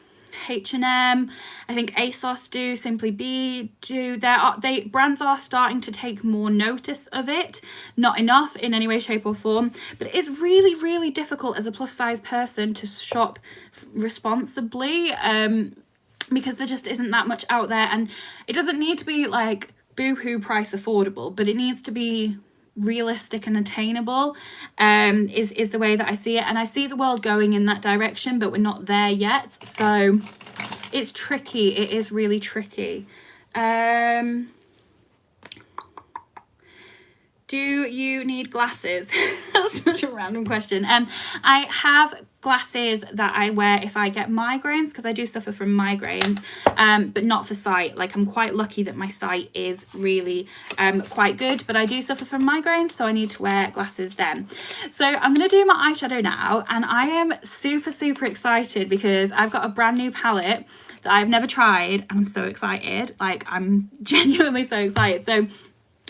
H&M, I think ASOS do, Simply Be do. Brands are starting to take more notice of it. Not enough in any way, shape or form, but it is really, really difficult as a plus size person to shop responsibly, because there just isn't that much out there, and it doesn't need to be like boohoo price affordable, but it needs to be realistic and attainable, is the way that I see it. And I see the world going in that direction, but we're not there yet, so it's tricky. It is really tricky. Do you need glasses? That's such a random question. I have glasses that I wear if I get migraines, because I do suffer from migraines, but not for sight. Like, I'm quite lucky that my sight is really quite good, but I do suffer from migraines, so I need to wear glasses then. So I'm going to do my eyeshadow now, and I am super, super excited because I've got a brand new palette that I've never tried, and I'm so excited. Like, I'm genuinely so excited. So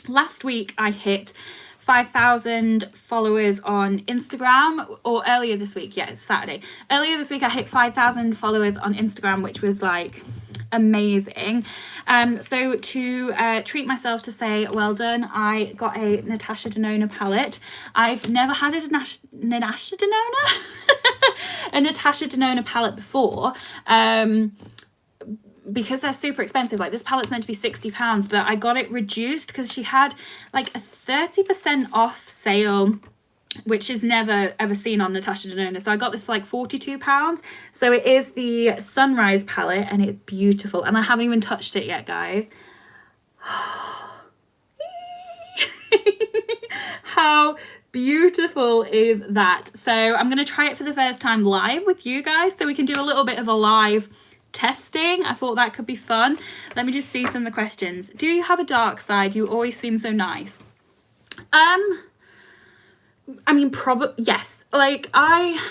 last week I hit 5,000 followers on Instagram, or earlier this week, yeah, it's Saturday. Earlier this week I hit 5,000 followers on Instagram, which was like amazing. So to treat myself, to say well done, I got a Natasha Denona palette. I've never had a Natasha Denona palette before, because they're super expensive. Like, this palette's meant to be £60, but I got it reduced because she had like a 30% off sale, which is never ever seen on Natasha Denona. So I got this for like £42. So it is the Sunrise palette, and it's beautiful, and I haven't even touched it yet, guys. How beautiful is that? So I'm going to try it for the first time live with you guys, so we can do a little bit of a live testing. I thought that could be fun. Let me just see some of the questions. Do you have a dark side? You always seem so nice. I mean, probably yes. Like, I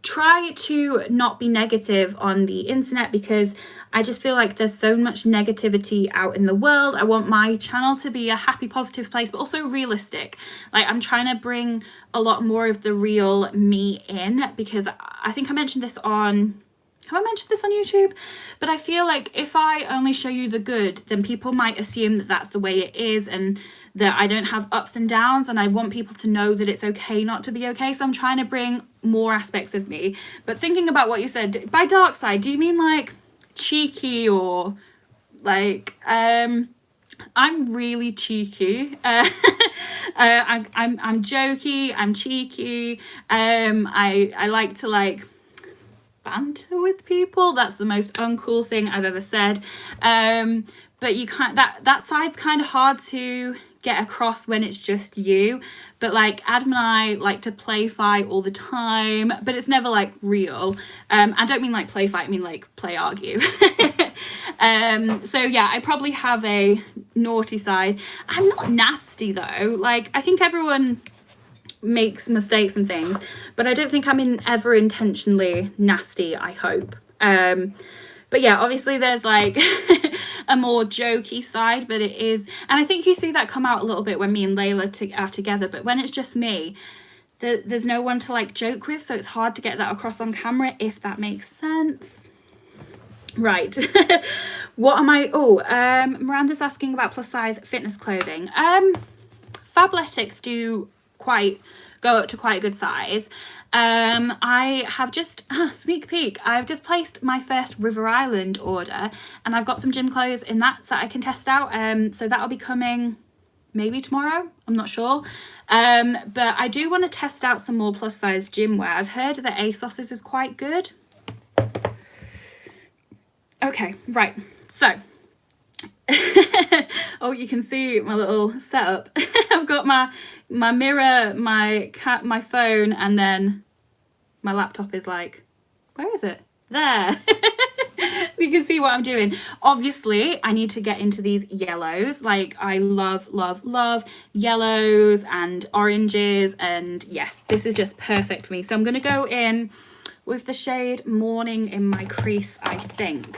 try to not be negative on the internet because I just feel like there's so much negativity out in the world. I want my channel to be a happy, positive place, but also realistic. Like, I'm trying to bring a lot more of the real me in, because I think I mentioned this on, have I mentioned this on YouTube? But I feel like if I only show you the good, then people might assume that that's the way it is, and that I don't have ups and downs, and I want people to know that it's okay not to be okay. So I'm trying to bring more aspects of me. But thinking about what you said, by dark side, do you mean like cheeky, or like, I'm really cheeky. I'm jokey, I'm cheeky. I like to like banter with people. That's the most uncool thing I've ever said. But you can't, that side's kind of hard to get across when it's just you. But like, Adam and I like to play fight all the time, but it's never like real. I don't mean like play fight, I mean like play argue. So yeah, I probably have a naughty side. I'm not nasty though. Like, I think everyone makes mistakes and things, but I don't think I'm ever intentionally nasty, I hope. But yeah, obviously there's like a more jokey side, but it is, and I think you see that come out a little bit when me and Layla are together, but when it's just me, there's no one to like joke with, so it's hard to get that across on camera, if that makes sense. Right. What am I, Miranda's asking about plus size fitness clothing. Fabletics do go up to quite a good size. I have just, sneak peek, I've just placed my first River Island order, and I've got some gym clothes in that I can test out. So that'll be coming maybe tomorrow, I'm not sure. But I do want to test out some more plus size gym wear. I've heard that ASOS is quite good. Okay, right, so oh, you can see my little setup. I've got my mirror, my phone, and then my laptop is like, where is it? There. you can see what I'm doing. Obviously, I need to get into these yellows. Like, I love, love, love yellows and oranges. And yes, this is just perfect for me. So I'm going to go in with the shade Morning in my crease, I think.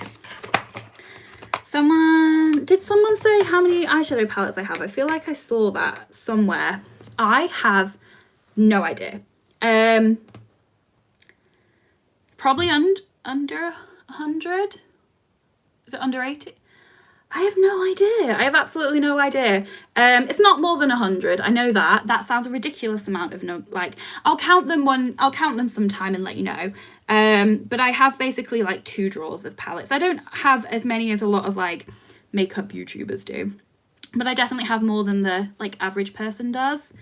Did someone say how many eyeshadow palettes I have? I feel like I saw that somewhere. I have no idea. It's probably under 100. Is it under 80? I have no idea. I have absolutely no idea. It's not more than 100. I know that. That sounds a ridiculous amount of like, I'll count them sometime and let you know. But I have basically like 2 drawers of palettes. I don't have as many as a lot of like makeup YouTubers do, but I definitely have more than the like average person does,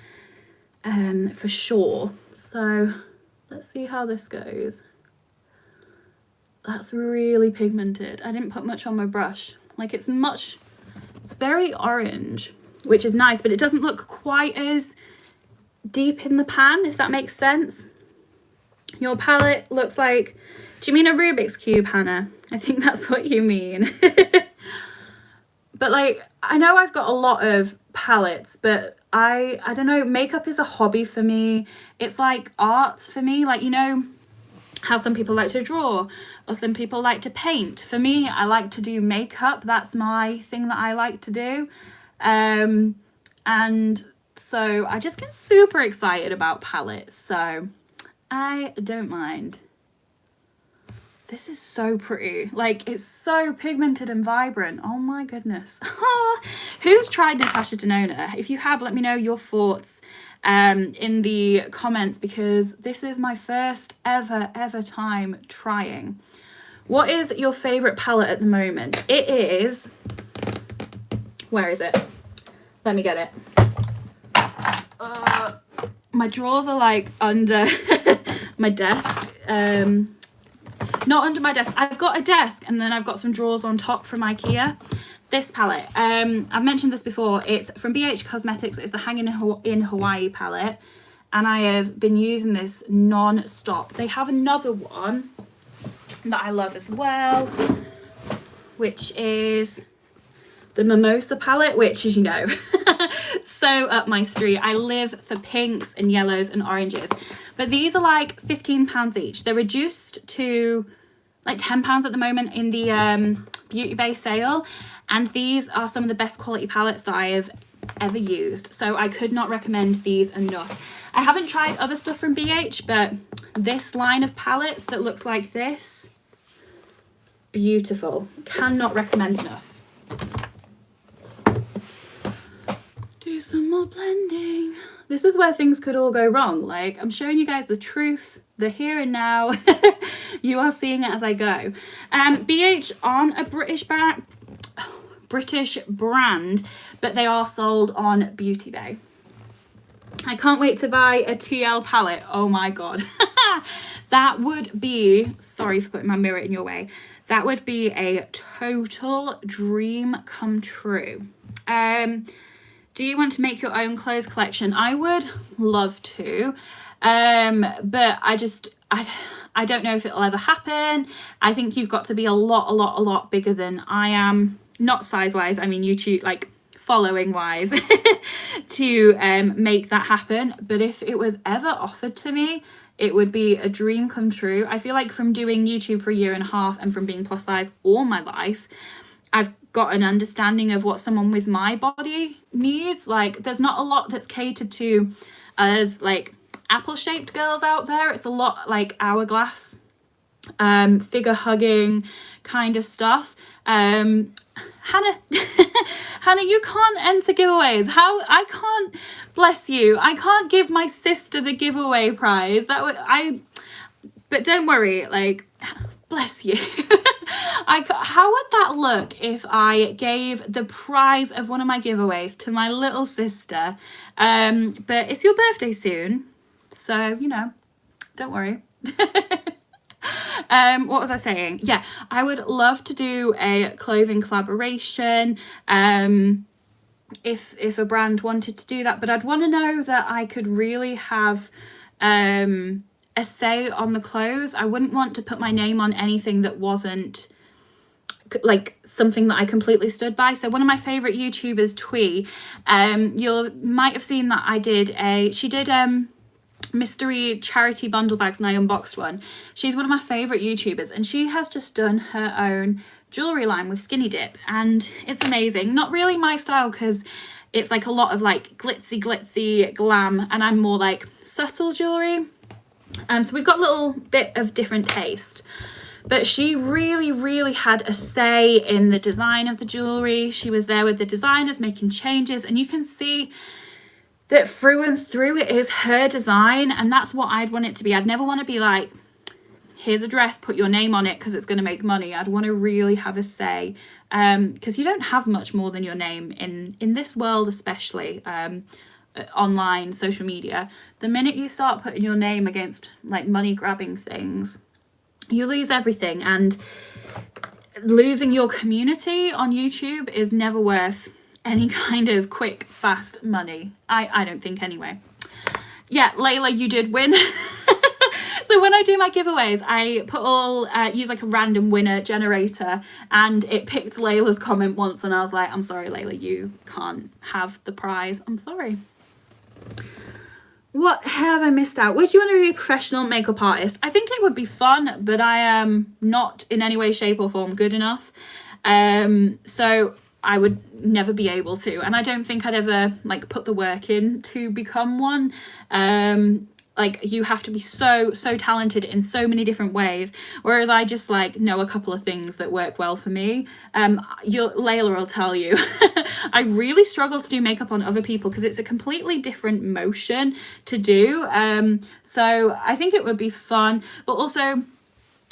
for sure. So let's see how this goes. That's really pigmented. I didn't put much on my brush. Like it's very orange, which is nice, but it doesn't look quite as deep in the pan, if that makes sense. Your palette looks like, do you mean a Rubik's Cube, Hannah? I think that's what you mean. But like, I know I've got a lot of palettes, but I don't know, makeup is a hobby for me. It's like art for me. Like, you know how some people like to draw or some people like to paint. For me, I like to do makeup. That's my thing that I like to do. And so I just get super excited about palettes. So I don't mind. This is so pretty. Like, it's so pigmented and vibrant. Oh my goodness. Who's tried Natasha Denona? If you have, let me know your thoughts in the comments, because this is my first ever time trying. What is your favorite palette at the moment? It is, where is it? Let me get it. My drawers are like under my desk. Not under my desk. I've got a desk and then I've got some drawers on top from IKEA. This palette, I've mentioned this before. It's from BH Cosmetics. It's the Hanging in Hawaii palette. And I have been using this non-stop. They have another one that I love as well, which is the Mimosa palette, which is, you know, so up my street. I live for pinks and yellows and oranges. But these are like £15 each. They're reduced to like £10 at the moment in the Beauty Bay sale. And these are some of the best quality palettes that I have ever used. So I could not recommend these enough. I haven't tried other stuff from BH, but this line of palettes that looks like this, beautiful. Cannot recommend enough. Do some more blending. This is where things could all go wrong. Like, I'm showing you guys the truth, the here and now. You are seeing it as I go. BH aren't a British brand, but they are sold on Beauty Bay. I can't wait to buy a TL palette. Oh my God. That would be, sorry for putting my mirror in your way. That would be a total dream come true. Do you want to make your own clothes collection? I would love to, but I don't know if it'll ever happen. I think you've got to be a lot bigger than I am. Not size-wise, I mean YouTube, like following-wise, to make that happen. But if it was ever offered to me, it would be a dream come true. I feel like from doing YouTube for 1.5 years and from being plus size all my life, I've got an understanding of what someone with my body needs. Like, there's not a lot that's catered to us like apple-shaped girls out there. It's a lot like hourglass, figure hugging kind of stuff. Hannah, Hannah, you can't enter giveaways. How? I can't, bless you, I can't give my sister the giveaway prize. But don't worry, like, bless you. How would that look if I gave the prize of one of my giveaways to my little sister? But it's your birthday soon, so, you know, don't worry. What was I saying? Yeah, I would love to do a clothing collaboration, if a brand wanted to do that, but I'd want to know that I could really have a say on the clothes. I wouldn't want to put my name on anything that wasn't like something that I completely stood by. So one of my favorite YouTubers, Twee, you might have seen that she did mystery charity bundle bags and I unboxed one. She's one of my favorite YouTubers, and she has just done her own jewelry line with Skinny Dip, and it's amazing. Not really my style, because it's like a lot of like glitzy glam, and I'm more like subtle jewelry. So we've got a little bit of different taste. But she really had a say in the design of the jewelry. She was there with the designers making changes, and you can see that through and through it is her design, and that's what I'd want it to be. I'd never want to be like, here's a dress, put your name on it because it's going to make money. I'd want to really have a say, because you don't have much more than your name in this world, especially online, social media. The minute you start putting your name against like money grabbing things, you lose everything, and losing your community on YouTube is never worth any kind of quick, fast money. I don't think, anyway. Yeah, Layla, you did win. So when I do my giveaways, I use like a random winner generator, and it picked Layla's comment once, and I was like, I'm sorry, Layla, you can't have the prize. I'm sorry. What have I missed out? Would you want to be a professional makeup artist? I think it would be fun, but I am not in any way, shape or form good enough. So I would never be able to, and I don't think I'd ever like put the work in to become one. Like, you have to be so talented in so many different ways, whereas I just like know a couple of things that work well for me. Layla will tell you I really struggle to do makeup on other people because it's a completely different motion to do. So I think it would be fun, but also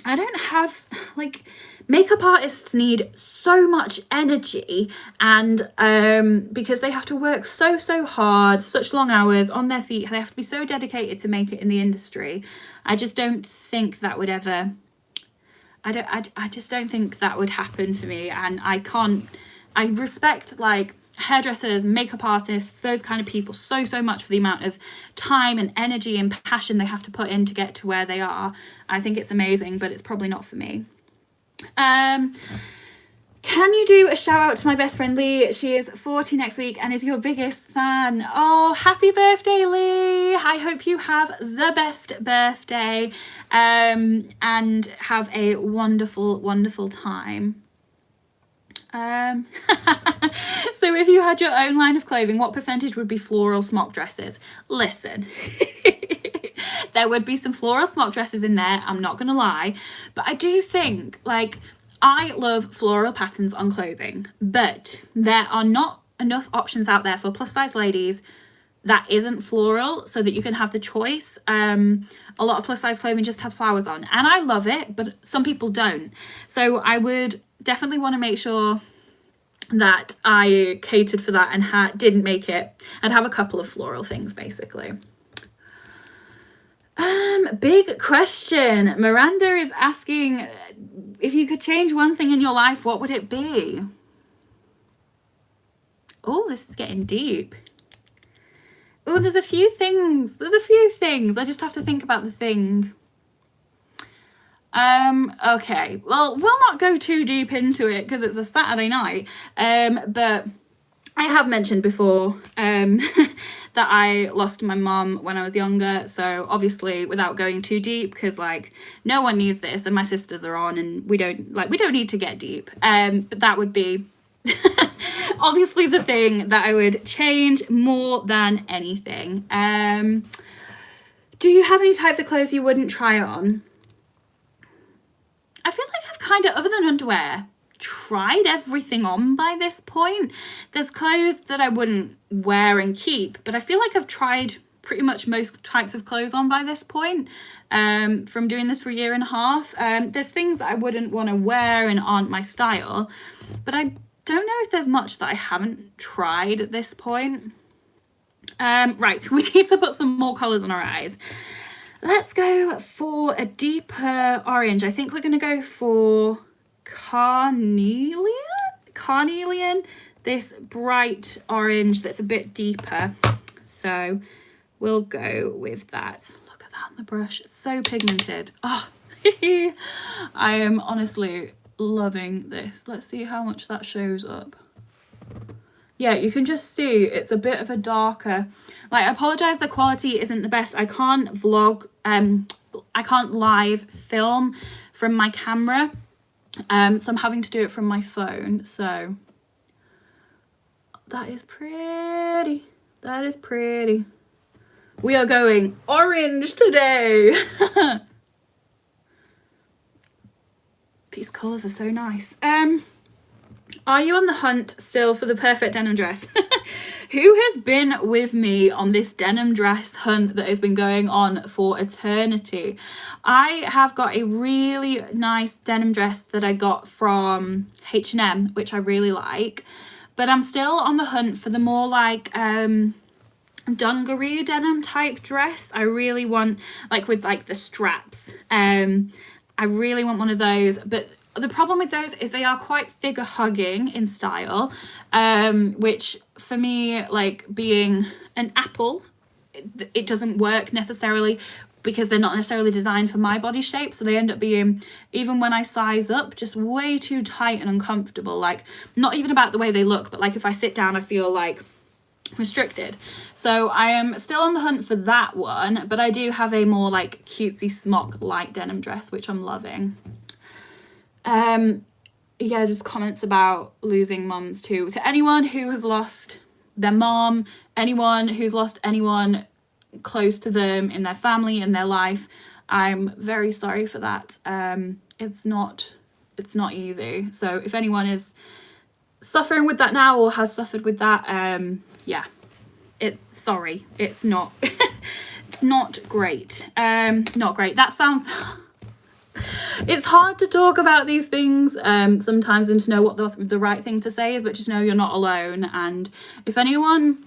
I don't have like, makeup artists need so much energy, and because they have to work so hard, such long hours on their feet, they have to be so dedicated to make it in the industry. I just don't think that would ever, I just don't think that would happen for me. And I respect like hairdressers, makeup artists, those kind of people so much for the amount of time and energy and passion they have to put in to get to where they are. I think it's amazing, but it's probably not for me. Can you do a shout out to my best friend Lee? She is 40 next week and is your biggest fan. Oh, happy birthday, Lee. I hope you have the best birthday, and have a wonderful time. So if you had your own line of clothing, what percentage would be floral smock dresses? Listen, there would be some floral smock dresses in there, I'm not gonna lie, but I do think, like, I love floral patterns on clothing, but there are not enough options out there for plus size ladies that isn't floral, so that you can have the choice. A lot of plus size clothing just has flowers on, and I love it, but some people don't. So I would definitely want to make sure that I catered for that and didn't make it. I'd have a couple of floral things, basically. Big question. Miranda is asking, if you could change one thing in your life, what would it be? Oh, this is getting deep. Oh, there's a few things. I just have to think about the thing. Okay, well, we'll not go too deep into it because it's a Saturday night. But I have mentioned before that I lost my mum when I was younger. So obviously, without going too deep, because like no one needs this, and my sisters are on, and we don't need to get deep. But that would be obviously the thing that I would change more than anything. Do you have any types of clothes you wouldn't try on? I feel like I've kind of, other than underwear, tried everything on by this point. There's clothes that I wouldn't wear and keep, but I feel like I've tried pretty much most types of clothes on by this point, from doing this for a year and a half. There's things that I wouldn't want to wear and aren't my style, but I don't know if there's much that I haven't tried at this point. Right, we need to put some more colours on our eyes. Let's go for a deeper orange. I think we're going to go for carnelian, this bright orange that's a bit deeper. So we'll go with that. Look at that on the brush. It's so pigmented. Oh, I am honestly loving this. Let's see how much that shows up. Yeah, you can just see it's a bit of a darker, like, I apologize the quality isn't the best. I can't vlog, I can't live film from my camera, so I'm having to do it from my phone. So that is pretty. That is pretty. We are going orange today. These colours are so nice. Are you on the hunt still for the perfect denim dress? Who has been with me on this denim dress hunt that has been going on for eternity? I have got a really nice denim dress that I got from H&M, which I really like, but I'm still on the hunt for the more like dungaree denim type dress. I really want, like, with like the straps, I really want one of those, but the problem with those is they are quite figure hugging in style, which for me, like being an apple, it doesn't work necessarily because they're not necessarily designed for my body shape. So they end up being, even when I size up, just way too tight and uncomfortable. Like, not even about the way they look, but like if I sit down, I feel like restricted. So I am still on the hunt for that one, but I do have a more like cutesy smock light denim dress, which I'm loving. Yeah, just comments about losing mums too. To anyone who has lost their mom, anyone who's lost anyone close to them in their family, in their life, I'm very sorry for that. It's not easy. So if anyone is suffering with that now or has suffered with that, yeah, sorry, it's not it's not great. Not great. That sounds it's hard to talk about these things sometimes and to know what the right thing to say is, but just know you're not alone. And if anyone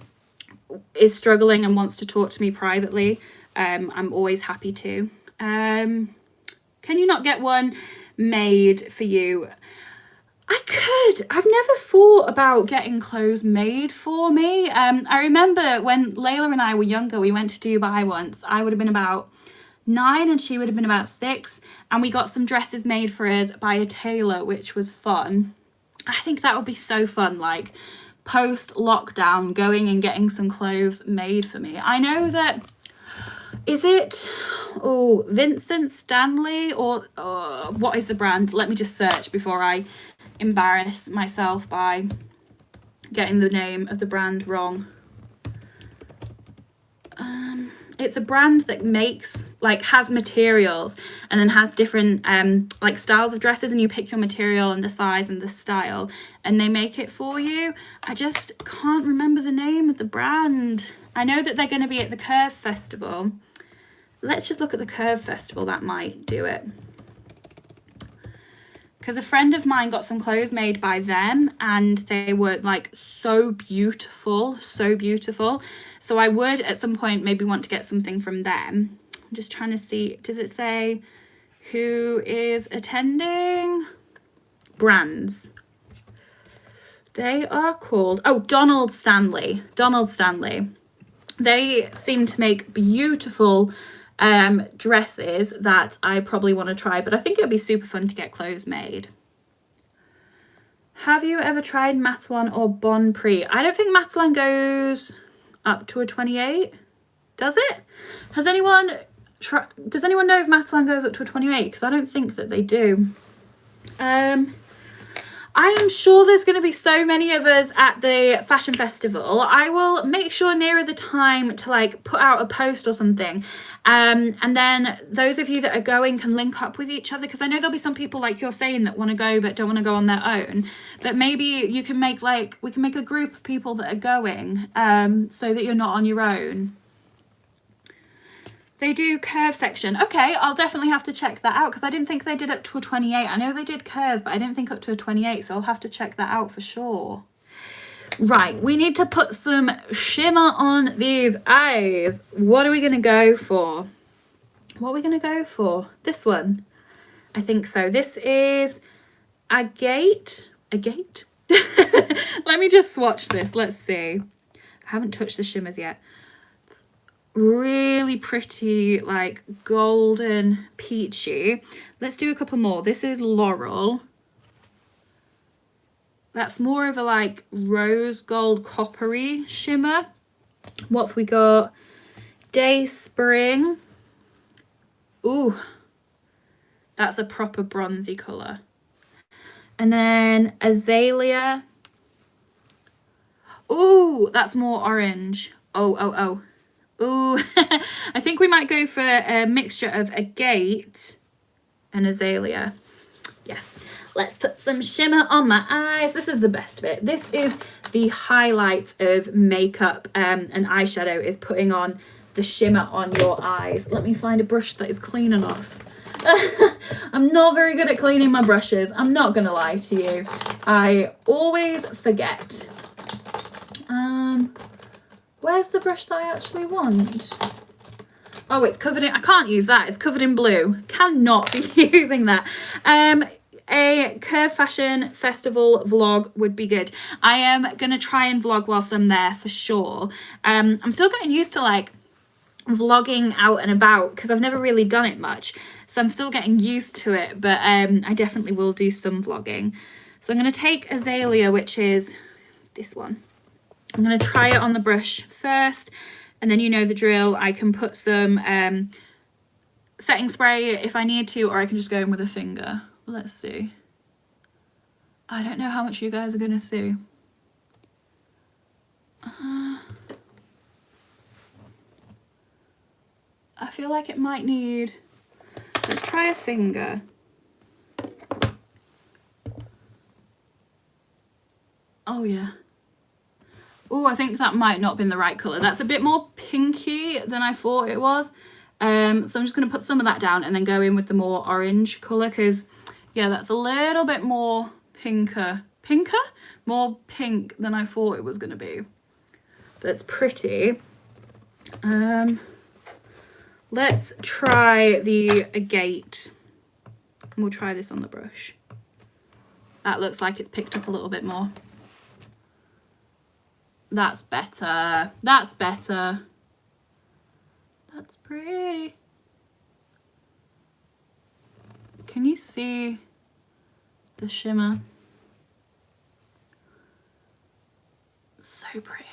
is struggling and wants to talk to me privately, I'm always happy to. Can you not get one made for you? I could. I've never thought about getting clothes made for me. I remember when Layla and I were younger, we went to Dubai once. I would have been about 9 and she would have been about 6, and we got some dresses made for us by a tailor, which was fun. I think that would be so fun, like post lockdown, going and getting some clothes made for me. I know that, is it Vincent Stanley or what is the brand? Let me just search before I embarrass myself by getting the name of the brand wrong. It's a brand that makes, like, has materials and then has different like styles of dresses, and you pick your material and the size and the style and they make it for you. I just can't remember the name of the brand. I know that they're going to be at the Curve Festival. Let's just look at the Curve Festival. That might do it. Because a friend of mine got some clothes made by them and they were like so beautiful, so beautiful. So I would at some point maybe want to get something from them. I'm just trying to see, does it say who is attending? Brands. They are called, Donald Stanley. Donald Stanley. They seem to make beautiful dresses that I probably want to try, but I think it would be super fun to get clothes made. Have you ever tried Matalan or Bon Prix? I don't think Matalan goes up to a 28. Does it? Does anyone know if Matalan goes up to a 28? Because I don't think that they do. I am sure there's going to be so many of us at the fashion festival. I will make sure nearer the time to like put out a post or something. And then those of you that are going can link up with each other, because I know there'll be some people like you're saying that want to go but don't want to go on their own. But maybe you can make we can make a group of people that are going so that you're not on your own. They do Curve section. Okay, I'll definitely have to check that out because I didn't think they did up to a 28. I know they did Curve, but I didn't think up to a 28, so I'll have to check that out for sure. Right, we need to put some shimmer on these eyes. What are we going to go for? What are we going to go for? This one? I think so. This is Agate. Agate? Let me just swatch this. Let's see. I haven't touched the shimmers yet. Really pretty, like golden peachy. Let's do a couple more. This is Laurel. That's more of a like rose gold coppery shimmer. What have we got? Day Spring. Ooh, that's a proper bronzy colour. And then Azalea. Ooh, that's more orange. Oh. Ooh, I think we might go for a mixture of Agate and Azalea. Yes, let's put some shimmer on my eyes. This is the best bit. This is the highlight of makeup and eyeshadow, is putting on the shimmer on your eyes. Let me find a brush that is clean enough. I'm not very good at cleaning my brushes. I'm not gonna lie to you. I always forget. Where's the brush that I actually want? Oh, it's covered in, I can't use that. It's covered in blue. Cannot be using that. A Curve Fashion Festival vlog would be good. I am going to try and vlog whilst I'm there for sure. I'm still getting used to like vlogging out and about because I've never really done it much. So I'm still getting used to it, but I definitely will do some vlogging. So I'm going to take Azalea, which is this one. I'm going to try it on the brush first, and then you know the drill. I can put some setting spray if I need to, or I can just go in with a finger. Let's see. I don't know how much you guys are going to see. I feel like it might need... Let's try a finger. Oh, yeah. Oh, I think that might not have been the right colour. That's a bit more pinky than I thought it was. So I'm just going to put some of that down and then go in with the more orange colour because, yeah, that's a little bit more pinker. Pinker? More pink than I thought it was going to be. But it's pretty. Let's try the Agate. We'll try this on the brush. That looks like it's picked up a little bit more. That's better. That's better. That's pretty. Can you see the shimmer? So pretty.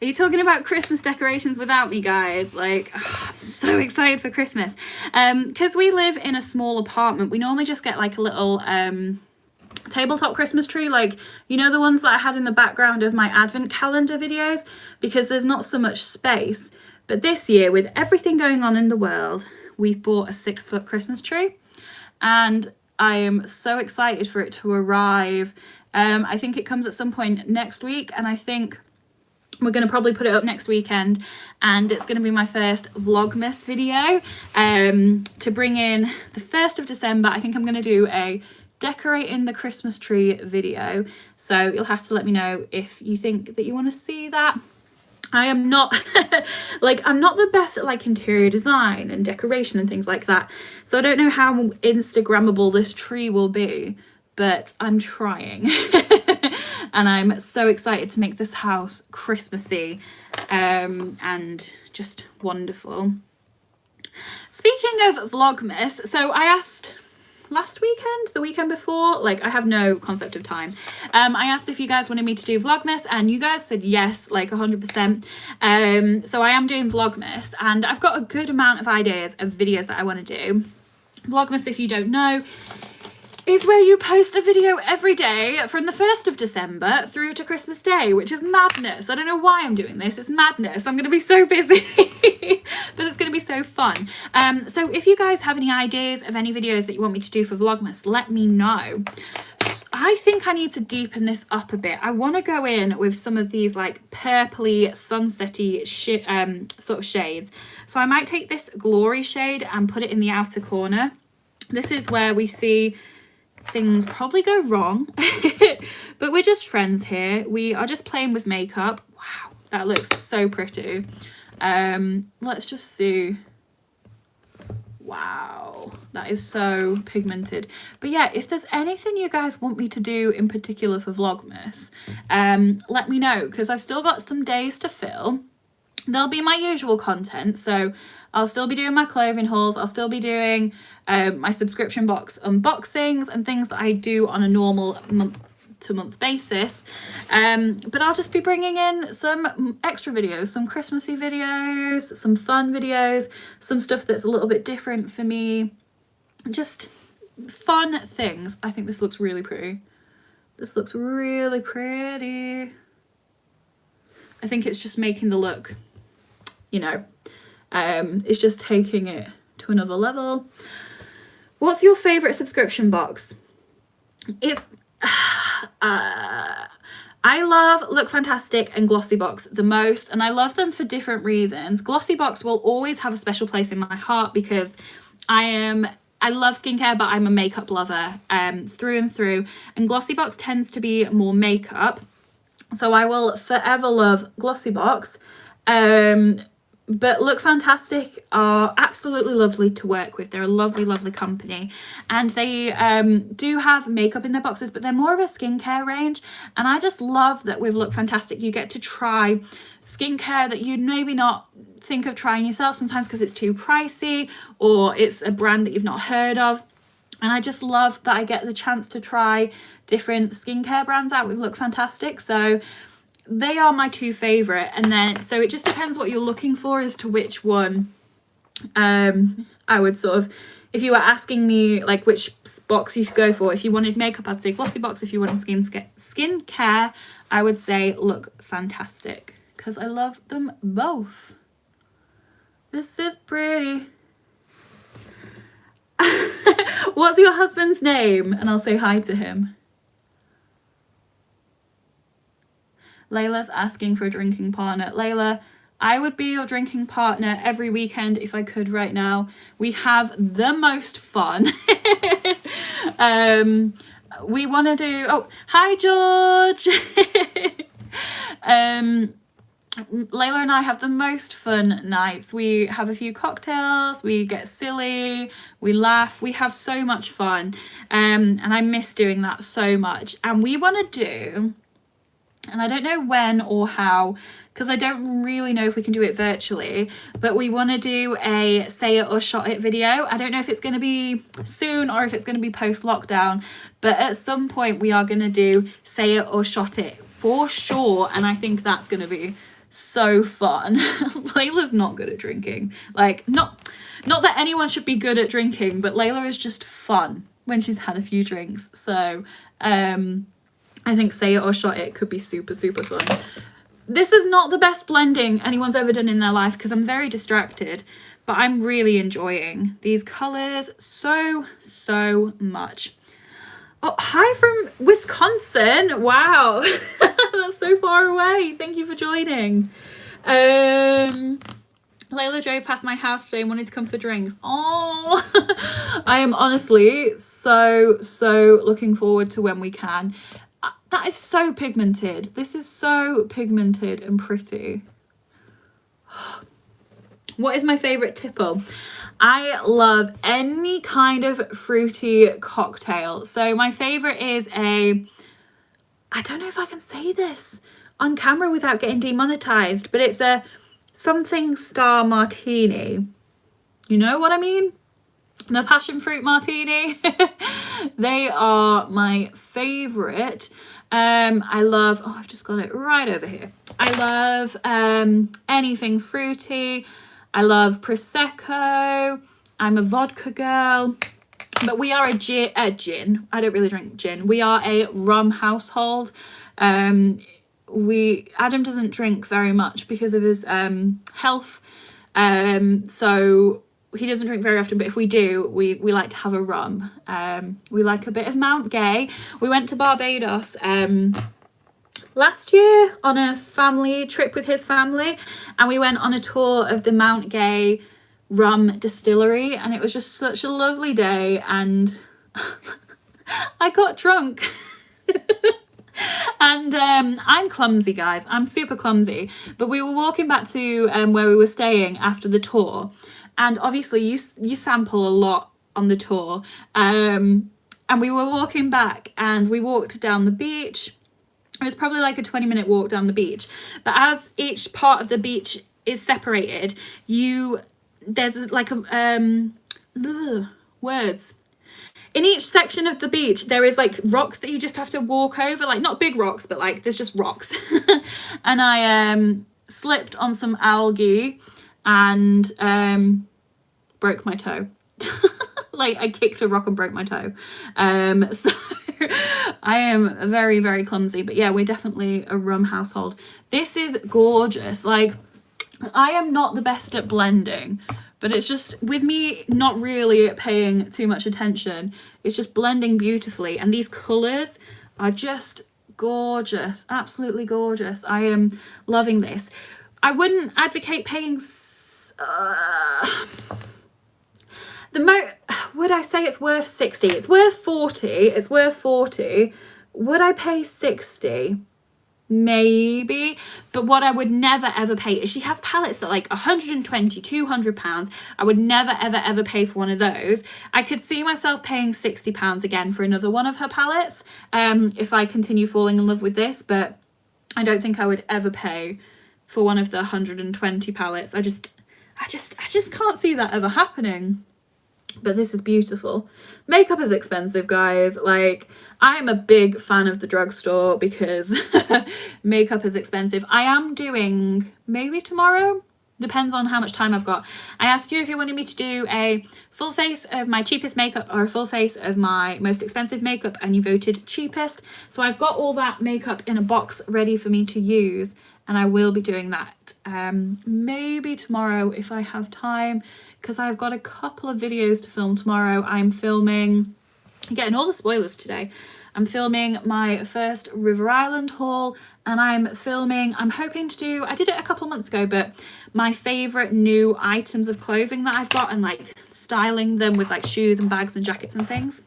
Are you talking about Christmas decorations without me, guys? Like, oh, I'm so excited for Christmas. Because we live in a small apartment, we normally just get like a little tabletop Christmas tree, like, you know, the ones that I had in the background of my advent calendar videos, because there's not so much space. But this year, with everything going on in the world, we've bought a 6-foot Christmas tree, and I am so excited for it to arrive. I think it comes at some point next week, and I think we're going to probably put it up next weekend, and it's going to be my first Vlogmas video to bring in the 1st of December. I think I'm going to do a decorating the Christmas tree video, so you'll have to let me know if you think that you want to see that. I am not like, I'm not the best at like interior design and decoration and things like that, so I don't know how Instagrammable this tree will be, but I'm trying. And I'm so excited to make this house Christmassy and just wonderful. Speaking of Vlogmas, so I asked last weekend, the weekend before, like, I have no concept of time. I asked if you guys wanted me to do Vlogmas, and you guys said yes, like 100%. So I am doing Vlogmas, and I've got a good amount of ideas of videos that I want to do. Vlogmas, if you don't know, is where you post a video every day from the 1st of December through to Christmas Day, which is madness. I don't know why I'm doing this. It's madness. I'm going to be so busy, but it's going to be so fun. So if you guys have any ideas of any videos that you want me to do for Vlogmas, let me know. I think I need to deepen this up a bit. I want to go in with some of these like purpley, sunsetty sort of shades. So I might take this Glory shade and put it in the outer corner. This is where we see things probably go wrong, but we're just friends here. We are just playing with makeup. Wow, that looks so pretty. Let's just see. Wow, that is so pigmented. But yeah, if there's anything you guys want me to do in particular for Vlogmas, let me know, because I've still got some days to fill. There'll be my usual content, so I'll still be doing my clothing hauls, I'll still be doing my subscription box unboxings and things that I do on a normal to month basis, but I'll just be bringing in some extra videos, some Christmassy videos, some fun videos, some stuff that's a little bit different for me, just fun things. I think this looks really pretty. This looks really pretty. I think it's just making the look, you know, it's just taking it to another level. What's your favorite subscription box? It's I love Look Fantastic and Glossybox the most, and I love them for different reasons. Glossybox will always have a special place in my heart because I love skincare, but I'm a makeup lover through and through, and Glossybox tends to be more makeup, so I will forever love Glossybox. But Look Fantastic are absolutely lovely to work with. They're a lovely, lovely company, and they do have makeup in their boxes, but they're more of a skincare range. And I just love that with Look Fantastic you get to try skincare that you'd maybe not think of trying yourself sometimes because it's too pricey or it's a brand that you've not heard of. And I just love that I get the chance to try different skincare brands out with Look Fantastic. So they are my two favorite, and then so it just depends what you're looking for as to which one I would sort of, if you were asking me like which box you should go for, if you wanted makeup I'd say Glossybox, if you wanted skincare I would say Look Fantastic, because I love them both. This is pretty. What's your husband's name? And I'll say hi to him. Layla's asking for a drinking partner. Layla, I would be your drinking partner every weekend if I could right now. We have the most fun. We want to do... Oh, hi, George. Layla and I have the most fun nights. We have a few cocktails, we get silly, we laugh, we have so much fun. And I miss doing that so much. And we want to do... And I don't know when or how, because I don't really know if we can do it virtually, but we want to do a say it or shot it video. I don't know if it's going to be soon or if it's going to be post lockdown, but at some point we are going to do say it or shot it for sure. And I think that's going to be so fun. Layla's not good at drinking. Like, not that anyone should be good at drinking, but Layla is just fun when she's had a few drinks. So, I think say it or shot it could be super, super fun. This is not the best blending anyone's ever done in their life because I'm very distracted, but I'm really enjoying these colours so, so much. Oh, hi from Wisconsin. Wow. That's so far away. Thank you for joining. Layla drove past my house today and wanted to come for drinks. Oh, I am honestly so, so looking forward to when we can. That is so pigmented. This is so pigmented and pretty. What is my favourite tipple? I love any kind of fruity cocktail. So my favourite is I don't know if I can say this on camera without getting demonetized, but it's a something star martini. You know what I mean? The passion fruit martini. They are my favourite. I love, oh, I've just got it right over here. I love anything fruity. I love Prosecco. I'm a vodka girl. But we are a gin. I don't really drink gin. We are a rum household. Adam doesn't drink very much because of his health. So he doesn't drink very often, but if we do, we like to have a rum. We like a bit of Mount Gay. We went to Barbados last year on a family trip with his family, and we went on a tour of the Mount Gay rum distillery, and it was just such a lovely day, and I got drunk. And I'm clumsy, guys. I'm super clumsy. But we were walking back to where we were staying after the tour, and obviously you sample a lot on the tour, and we were walking back and we walked down the beach. It was probably like a 20-minute walk down the beach, but as each part of the beach is separated, there's like a words. in each section of the beach, there is like rocks that you just have to walk over, like not big rocks, but like there's just rocks. And I slipped on some algae and broke my toe. Like I kicked a rock and broke my toe. So I am very, very clumsy, but yeah, we're definitely a rum household. This is gorgeous. Like I am not the best at blending, but it's just with me not really paying too much attention, it's just blending beautifully, and these colors are just gorgeous, absolutely gorgeous. I am loving this. I wouldn't advocate paying would I say it's worth 60? It's worth 40. It's worth 40. Would I pay 60? Maybe. But what I would never ever pay is she has palettes that like 120, 200 pounds. I would never ever ever pay for one of those. I could see myself paying 60 pounds again for another one of her palettes if I continue falling in love with this, but I don't think I would ever pay for one of the 120 palettes. I just can't see that ever happening. But this is beautiful. Makeup is expensive, guys. Like, I'm a big fan of the drugstore because makeup is expensive. I am doing maybe tomorrow, depends on how much time I've got. I asked you if you wanted me to do a full face of my cheapest makeup or a full face of my most expensive makeup, and you voted cheapest. So I've got all that makeup in a box ready for me to use, and I will be doing that maybe tomorrow if I have time, because I've got a couple of videos to film tomorrow. I'm filming, I'm getting all the spoilers today. I'm filming my first River Island haul, and I'm hoping to do, I did it a couple of months ago, but my favourite new items of clothing that I've got, and like styling them with like shoes and bags and jackets and things.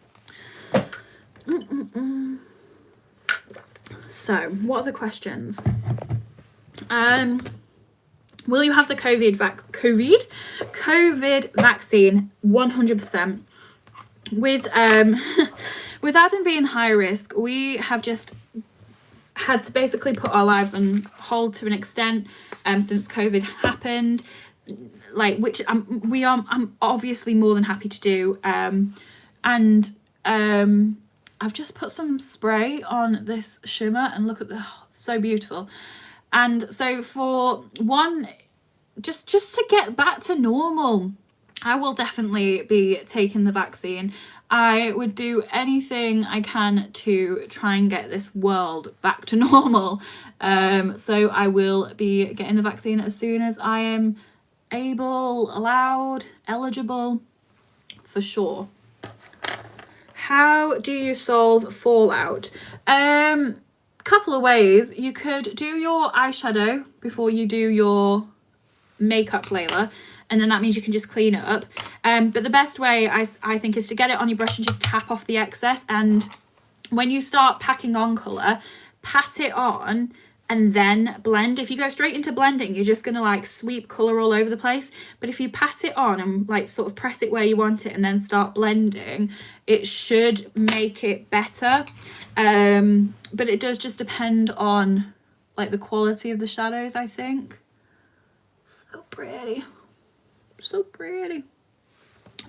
So, what are the questions? Will you have the COVID vaccine? 100%. With Adam being high risk, we have just had to basically put our lives on hold to an extent since COVID happened, like, which I'm obviously more than happy to do. I've just put some spray on this shimmer, and look at it's so beautiful. And so for one, just to get back to normal, I will definitely be taking the vaccine. I would do anything I can to try and get this world back to normal. So I will be getting the vaccine as soon as I am able, allowed, eligible, for sure. How do you solve fallout? Couple of ways. You could do your eyeshadow before you do your makeup layer, and then that means you can just clean it up. But the best way I think is to get it on your brush and just tap off the excess, and when you start packing on colour, pat it on and then blend. If you go straight into blending, you're just gonna like sweep colour all over the place. But if you pat it on and like sort of press it where you want it and then start blending, it should make it better. But it does just depend on like the quality of the shadows, I think. So pretty. So pretty.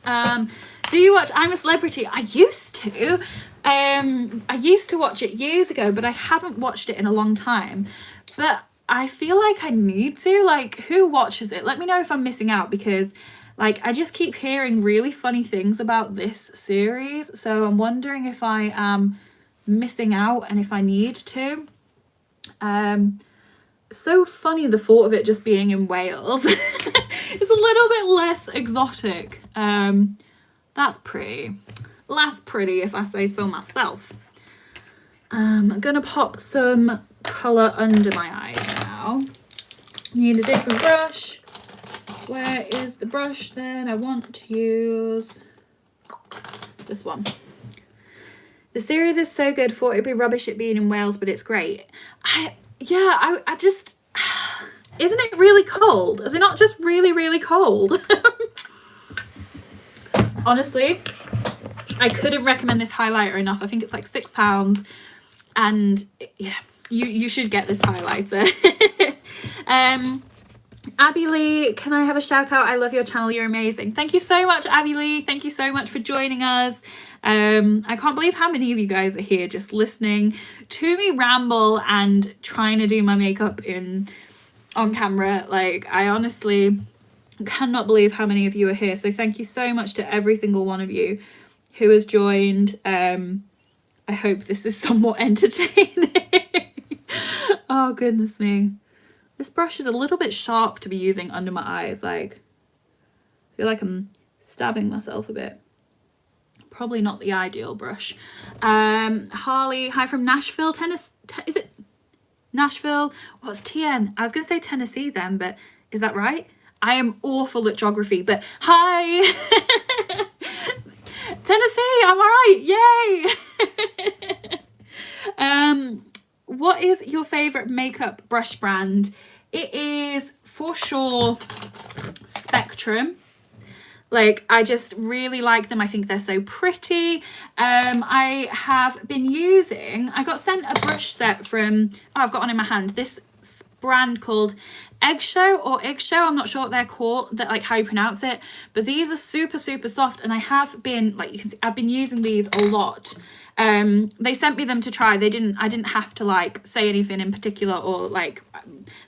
Do you watch I'm a Celebrity? I used to. I used to watch it years ago, but I haven't watched it in a long time. But I feel like I need to. Like, who watches it? Let me know if I'm missing out, because like I just keep hearing really funny things about this series. So I'm wondering if I am missing out and if I need to. So funny, the thought of it just being in Wales. It's a little bit less exotic. That's pretty. That's pretty if I say so myself. I'm gonna pop some colour under my eyes now. Need a different brush. Where is the brush then? I want to use this one. The series is so good. Thought it'd be rubbish it being in Wales, but it's great. I just, isn't it really cold? Are they not just really, really cold? Honestly, I couldn't recommend this highlighter enough. I think it's like £6, and yeah, you should get this highlighter. Abby Lee, can I have a shout out? I love your channel, you're amazing. Thank you so much, Abby Lee. Thank you so much for joining us. I can't believe how many of you guys are here just listening to me ramble and trying to do my makeup on camera. Like, I honestly cannot believe how many of you are here. So thank you so much to every single one of you who has joined. I hope this is somewhat entertaining. Oh, goodness me. This brush is a little bit sharp to be using under my eyes. Like, I feel like I'm stabbing myself a bit. Probably not the ideal brush. Harley, hi from Nashville, Tennessee. Is it Nashville? What's TN? I was going to say Tennessee then, but is that right? I am awful at geography, but hi. Tennessee, I'm all right. Yay. What is your favorite makeup brush brand? It is for sure Spectrum. Like, I just really like them. I think they're so pretty. I have been using, I got sent a brush set from, I've got one in my hand, this brand called Eggshow or Eggshow. I'm not sure what they're called, that like how you pronounce it, but these are super, super soft. And I have been, like you can see, I've been using these a lot. They sent me them to try. I didn't have to like say anything in particular, or like,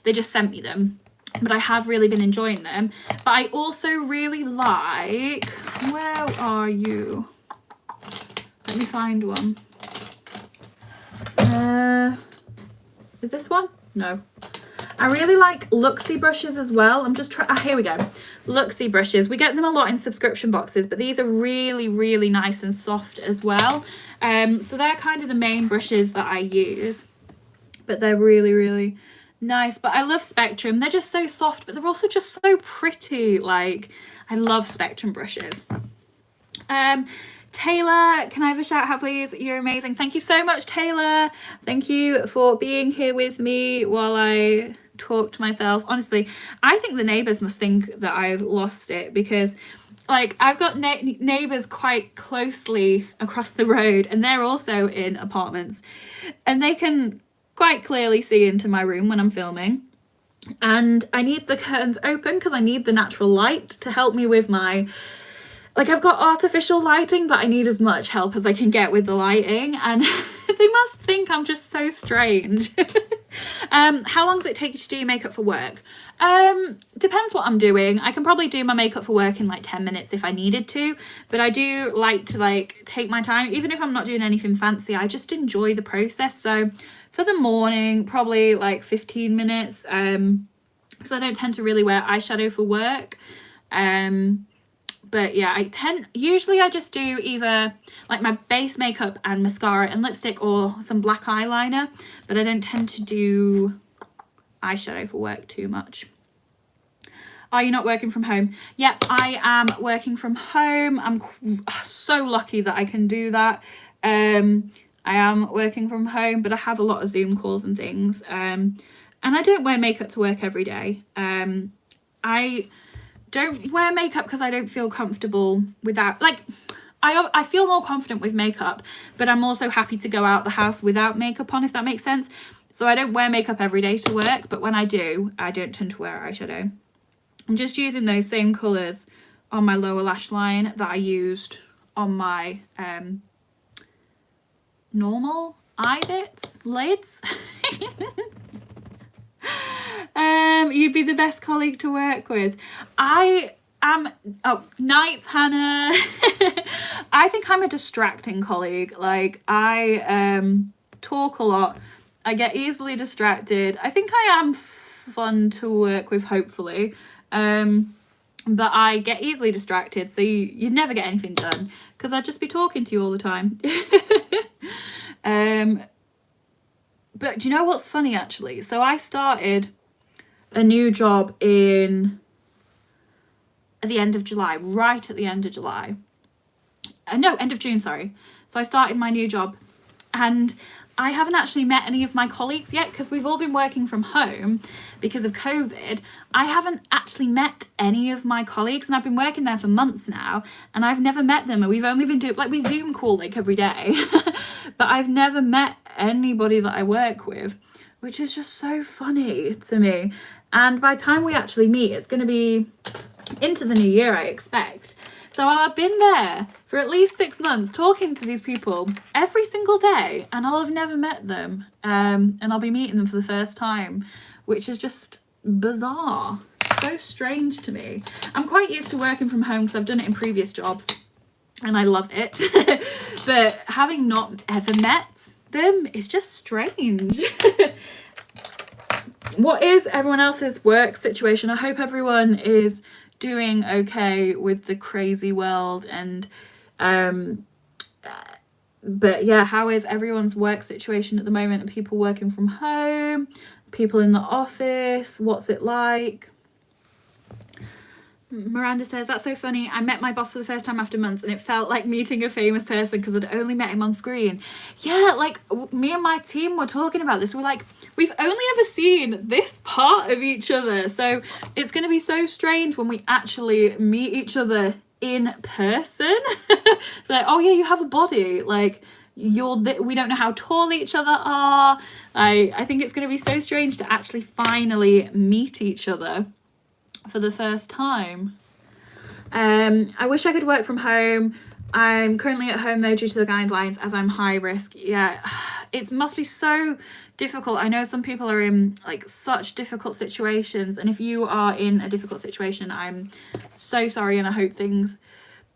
they just sent me them. But I have really been enjoying them. But I also really like, where are you? Let me find one. Is this one? No. I really like Luxie brushes as well. I'm just trying, here we go. Luxie brushes. We get them a lot in subscription boxes, but these are really, really nice and soft as well. So they're kind of the main brushes that I use, but they're really, really nice. But I love Spectrum. They're just so soft, but they're also just so pretty. Like, I love Spectrum brushes. Taylor, can I have a shout out, please? You're amazing. Thank you so much, Taylor. Thank you for being here with me while I talk to myself. Honestly, I think the neighbours must think that I've lost it, because like I've got neighbours quite closely across the road, and they're also in apartments, and they can quite clearly see into my room when I'm filming. And I need the curtains open because I need the natural light to help me with my, like, I've got artificial lighting, but I need as much help as I can get with the lighting, and they must think I'm just so strange. How long does it take you to do your makeup for work? Depends what I'm doing. I can probably do my makeup for work in like 10 minutes if I needed to, but I do like to like take my time. Even if I'm not doing anything fancy, I just enjoy the process. So for the morning, probably like 15 minutes, because I don't tend to really wear eyeshadow for work. But yeah, usually I just do either like my base makeup and mascara and lipstick, or some black eyeliner, but I don't tend to do eyeshadow for work too much. Are you not working from home? Yep, I am working from home. I'm so lucky that I can do that. I am working from home, but I have a lot of Zoom calls and things. And I don't wear makeup to work every day. I don't wear makeup because I don't feel comfortable without, like, I feel more confident with makeup, but I'm also happy to go out the house without makeup on, if that makes sense. So I don't wear makeup every day to work, but when I do, I don't tend to wear eyeshadow. I'm just using those same colours on my lower lash line that I used on my normal eye bits, lids. You'd be the best colleague to work with. I am, night, Hannah. I think I'm a distracting colleague. Like, I talk a lot. I get easily distracted. I think I am fun to work with, hopefully. But I get easily distracted, so you'd never get anything done, because I'd just be talking to you all the time. But do you know what's funny, actually? So I started a new job at the end of July, right at the end of July. No, end of June, sorry. So I started my new job, and I haven't actually met any of my colleagues yet, because we've all been working from home because of COVID. I haven't actually met any of my colleagues, and I've been working there for months now, and I've never met them. And we've only been doing, like, we Zoom call like every day, but I've never met anybody that I work with, which is just so funny to me. And by the time we actually meet, it's going to be into the new year, I expect. So I'll have been there for at least 6 months talking to these people every single day, and I'll have never met them. And I'll be meeting them for the first time, which is just bizarre. So strange to me. I'm quite used to working from home because I've done it in previous jobs and I love it. But having not ever met them is just strange. What is everyone else's work situation? I hope everyone is doing okay with the crazy world, and but yeah, how is everyone's work situation at the moment? Are people working from home? People in the office? What's it like? Miranda says, that's so funny. I met my boss for the first time after months and it felt like meeting a famous person because I'd only met him on screen. Yeah, like me and my team were talking about this. We're like, we've only ever seen this part of each other. So it's going to be so strange when we actually meet each other in person. It's like, oh yeah, you have a body. Like we don't know how tall each other are. I think it's going to be so strange to actually finally meet each other for the first time. I wish I could work from home. I'm currently at home though due to the guidelines as I'm high risk. Yeah, it must be so difficult. I know some people are in like such difficult situations, and if you are in a difficult situation, I'm so sorry, and I hope things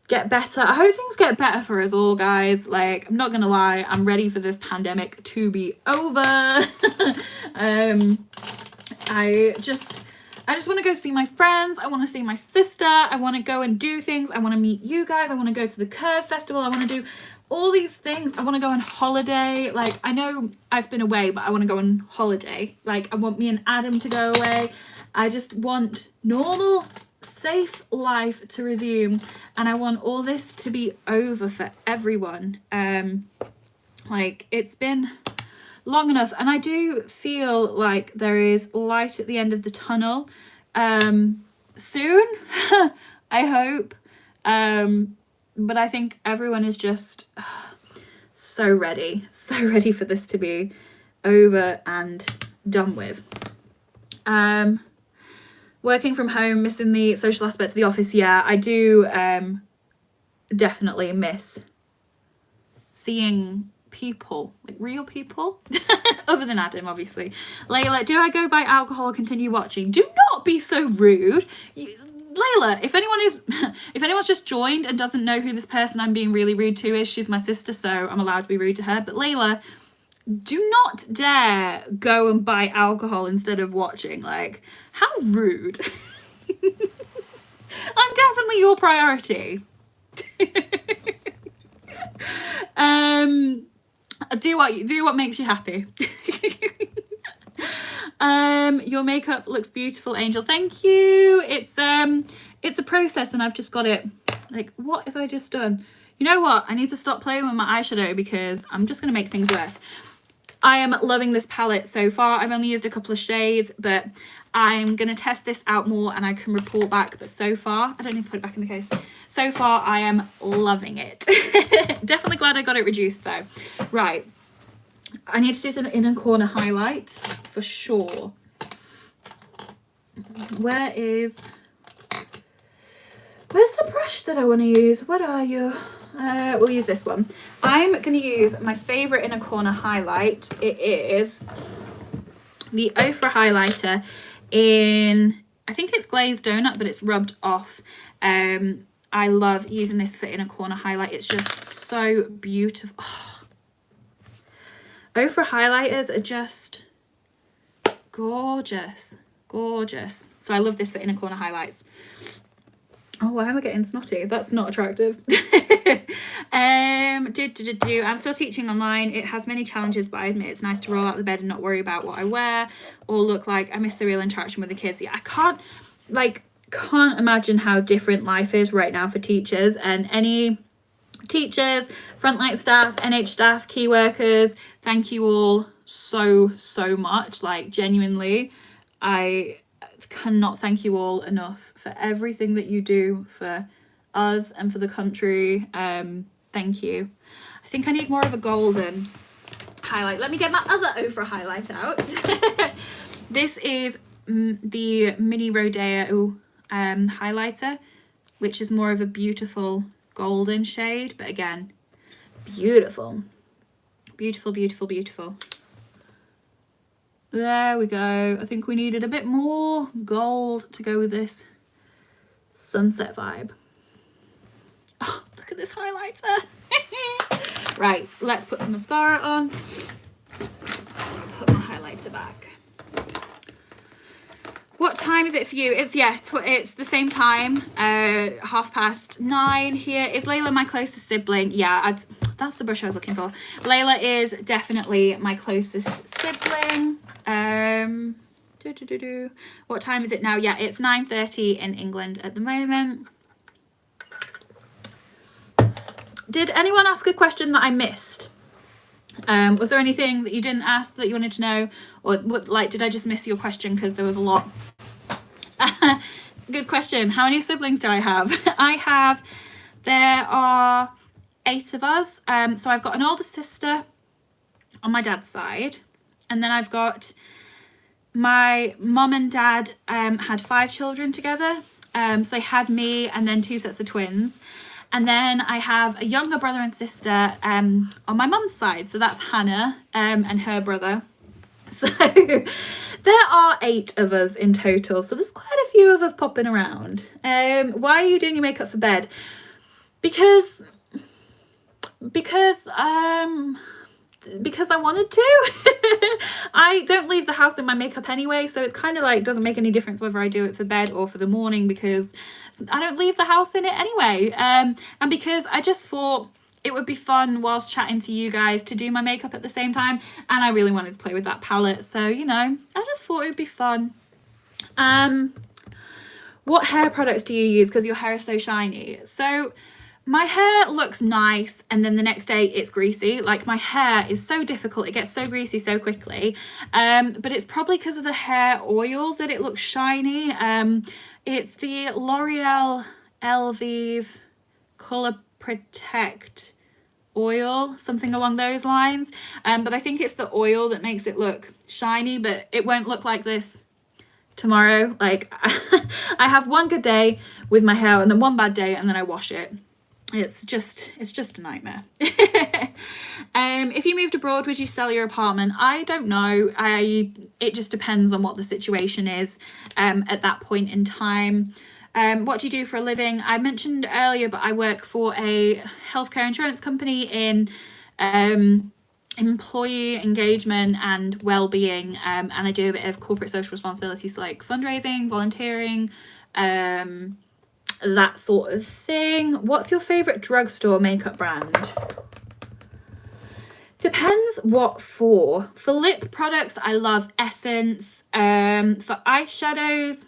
get better. I hope things get better for us all, guys. Like, I'm not gonna lie, I'm ready for this pandemic to be over. I just want to go see my friends. I want to see my sister. I want to go and do things. I want to meet you guys. I want to go to the Curve Festival. I want to do all these things. I want to go on holiday. Like, I know I've been away, but I want to go on holiday. Like, I want me and Adam to go away. I just want normal, safe life to resume. And I want all this to be over for everyone. Like, it's been long enough, and I do feel like there is light at the end of the tunnel soon. I hope, but I think everyone is just so ready for this to be over and done with. Working from home, missing the social aspect of the office. Yeah, I do definitely miss seeing people, like real people, other than Adam, obviously. Layla, do I go buy alcohol or continue watching? Do not be so rude. Layla, if anyone's just joined and doesn't know who this person I'm being really rude to is, she's my sister, so I'm allowed to be rude to her. But Layla, do not dare go and buy alcohol instead of watching. Like, how rude. I'm definitely your priority. Do what makes you happy. Your makeup looks beautiful, Angel. Thank you. It's a process, and I've just got it. Like, what have I just done? You know what? I need to stop playing with my eyeshadow because I'm just gonna make things worse. I am loving this palette so far. I've only used a couple of shades, but I'm gonna test this out more and I can report back. But so far, I don't need to put it back in the case. So far, I am loving it. Definitely glad I got it reduced though. Right, I need to do some inner corner highlight for sure. Where's the brush that I want to use? What are you? We'll use this one. I'm going to use my favorite inner corner highlight. It is the Ofra highlighter in, I think it's glazed donut, but it's rubbed off. I love using this for inner corner highlight. It's just so beautiful. Oh. Ofra highlighters are just gorgeous. So I love this for inner corner highlights. Oh, why am I getting snotty? That's not attractive. I'm still teaching online. It has many challenges, but I admit it's nice to roll out of the bed and not worry about what I wear or look like. I miss the real interaction with the kids. Yeah, I can't imagine how different life is right now for teachers, and any teachers, frontline staff, NH staff, key workers, thank you all so much. Like, genuinely, I cannot thank you all enough for everything that you do for us and for the country. Thank you. I think I need more of a golden highlight. Let me get my other Ofra highlight out. This is the Mini Rodeo highlighter, which is more of a beautiful golden shade, but again, beautiful. Beautiful, beautiful, beautiful. There we go. I think we needed a bit more gold to go with this sunset vibe. Oh, look at this highlighter. Right, let's put some mascara on. Put my highlighter back. What time is it for you? It's the same time, 9:30 here. Is Layla my closest sibling? Yeah, that's the brush I was looking for. Layla is definitely my closest sibling. What time is it now? Yeah, it's 9:30 in England at the moment. Did anyone ask a question that I missed? Was there anything that you didn't ask that you wanted to know? Or did I just miss your question because there was a lot? Good question. How many siblings do I have? There are 8 of us. So I've got an older sister on my dad's side. And then I've got my mum and dad had 5 children together. So they had me and then 2 sets of twins. And then I have a younger brother and sister on my mum's side. So that's Hannah and her brother. So there are 8 of us in total. So there's quite a few of us popping around. Why are you doing your makeup for bed? Because I wanted to. I don't leave the house in my makeup anyway, so it's kind of like doesn't make any difference whether I do it for bed or for the morning because I don't leave the house in it anyway. And because I just thought it would be fun whilst chatting to you guys to do my makeup at the same time, and I really wanted to play with that palette, so you know, I just thought it would be fun. What hair products do you use because your hair is so shiny? So my hair looks nice and then the next day it's greasy. Like my hair is so difficult, it gets so greasy so quickly. But it's probably because of the hair oil that it looks shiny. It's the L'Oreal Elvive Colour Protect oil, something along those lines. But I think it's the oil that makes it look shiny, but it won't look like this tomorrow. Like I have one good day with my hair and then one bad day and then I wash it. It's just a nightmare. If you moved abroad, would you sell your apartment? I don't know. It just depends on what the situation is at that point in time. What do you do for a living? I mentioned earlier, but I work for a healthcare insurance company in employee engagement and well-being, and I do a bit of corporate social responsibility, so like fundraising, volunteering, that sort of thing. What's your favorite drugstore makeup brand? Depends what for. For lip products, I love Essence. For eyeshadows,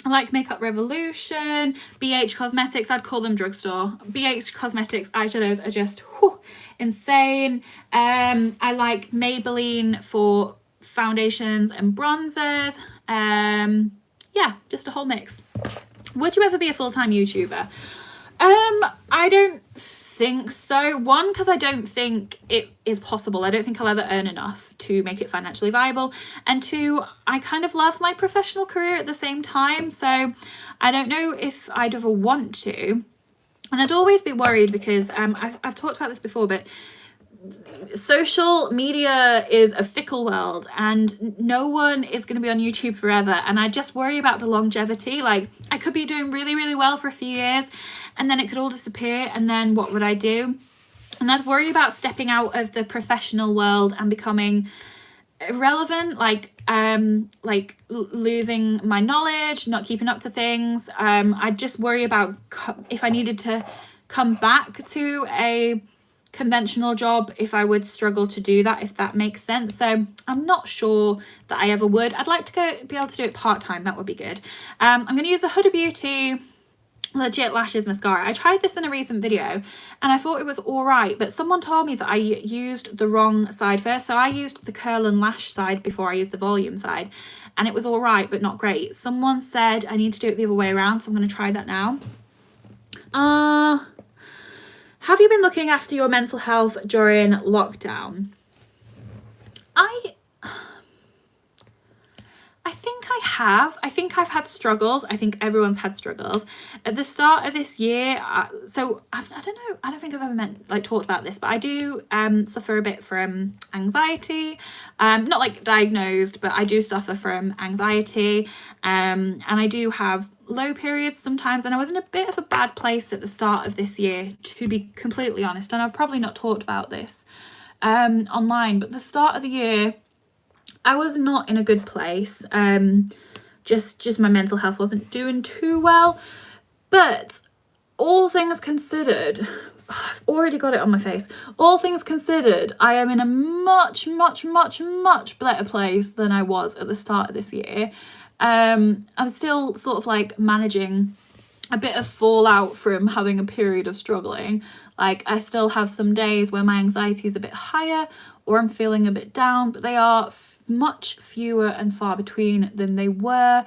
I like Makeup Revolution. BH Cosmetics, I'd call them drugstore. BH Cosmetics eyeshadows are just insane. I like Maybelline for foundations and bronzers. Yeah, just a whole mix. Would you ever be a full-time YouTuber? I don't think so. One, because I don't think it is possible. I don't think I'll ever earn enough to make it financially viable. And 2, I kind of love my professional career at the same time. So I don't know if I'd ever want to. And I'd always be worried because I've talked about this before, but social media is a fickle world and no one is going to be on YouTube forever, and I just worry about the longevity. Like I could be doing really, really well for a few years and then it could all disappear, and then what would I do? And I'd worry about stepping out of the professional world and becoming irrelevant, like losing my knowledge, not keeping up to things. I'd just worry about if I needed to come back to a conventional job, if I would struggle to do that, if that makes sense. So I'm not sure that I ever would. I'd like to be able to do it part-time. That would be good. I'm going to use the Huda Beauty Legit Lashes mascara. I tried this in a recent video and I thought it was all right, but someone told me that I used the wrong side first. So I used the curl and lash side before I used the volume side, and it was all right but not great. Someone said I need to do it the other way around, so I'm going to try that now. Have you been looking after your mental health during lockdown? I think I have. I think I've had struggles. I think everyone's had struggles. At the start of this year, so I don't know, I don't think I've ever talked about this, but I do suffer a bit from anxiety. Not like diagnosed, but I do suffer from anxiety. And I do have low periods sometimes, and I was in a bit of a bad place at the start of this year, to be completely honest, and I've probably not talked about this online, but the start of the year I was not in a good place. Just my mental health wasn't doing too well. But all things considered, I've already got it on my face. All things considered, I am in a much, much, much, much better place than I was at the start of this year. I'm still sort of like managing a bit of fallout from having a period of struggling. Like, I still have some days where my anxiety is a bit higher or I'm feeling a bit down, but they are much fewer and far between than they were.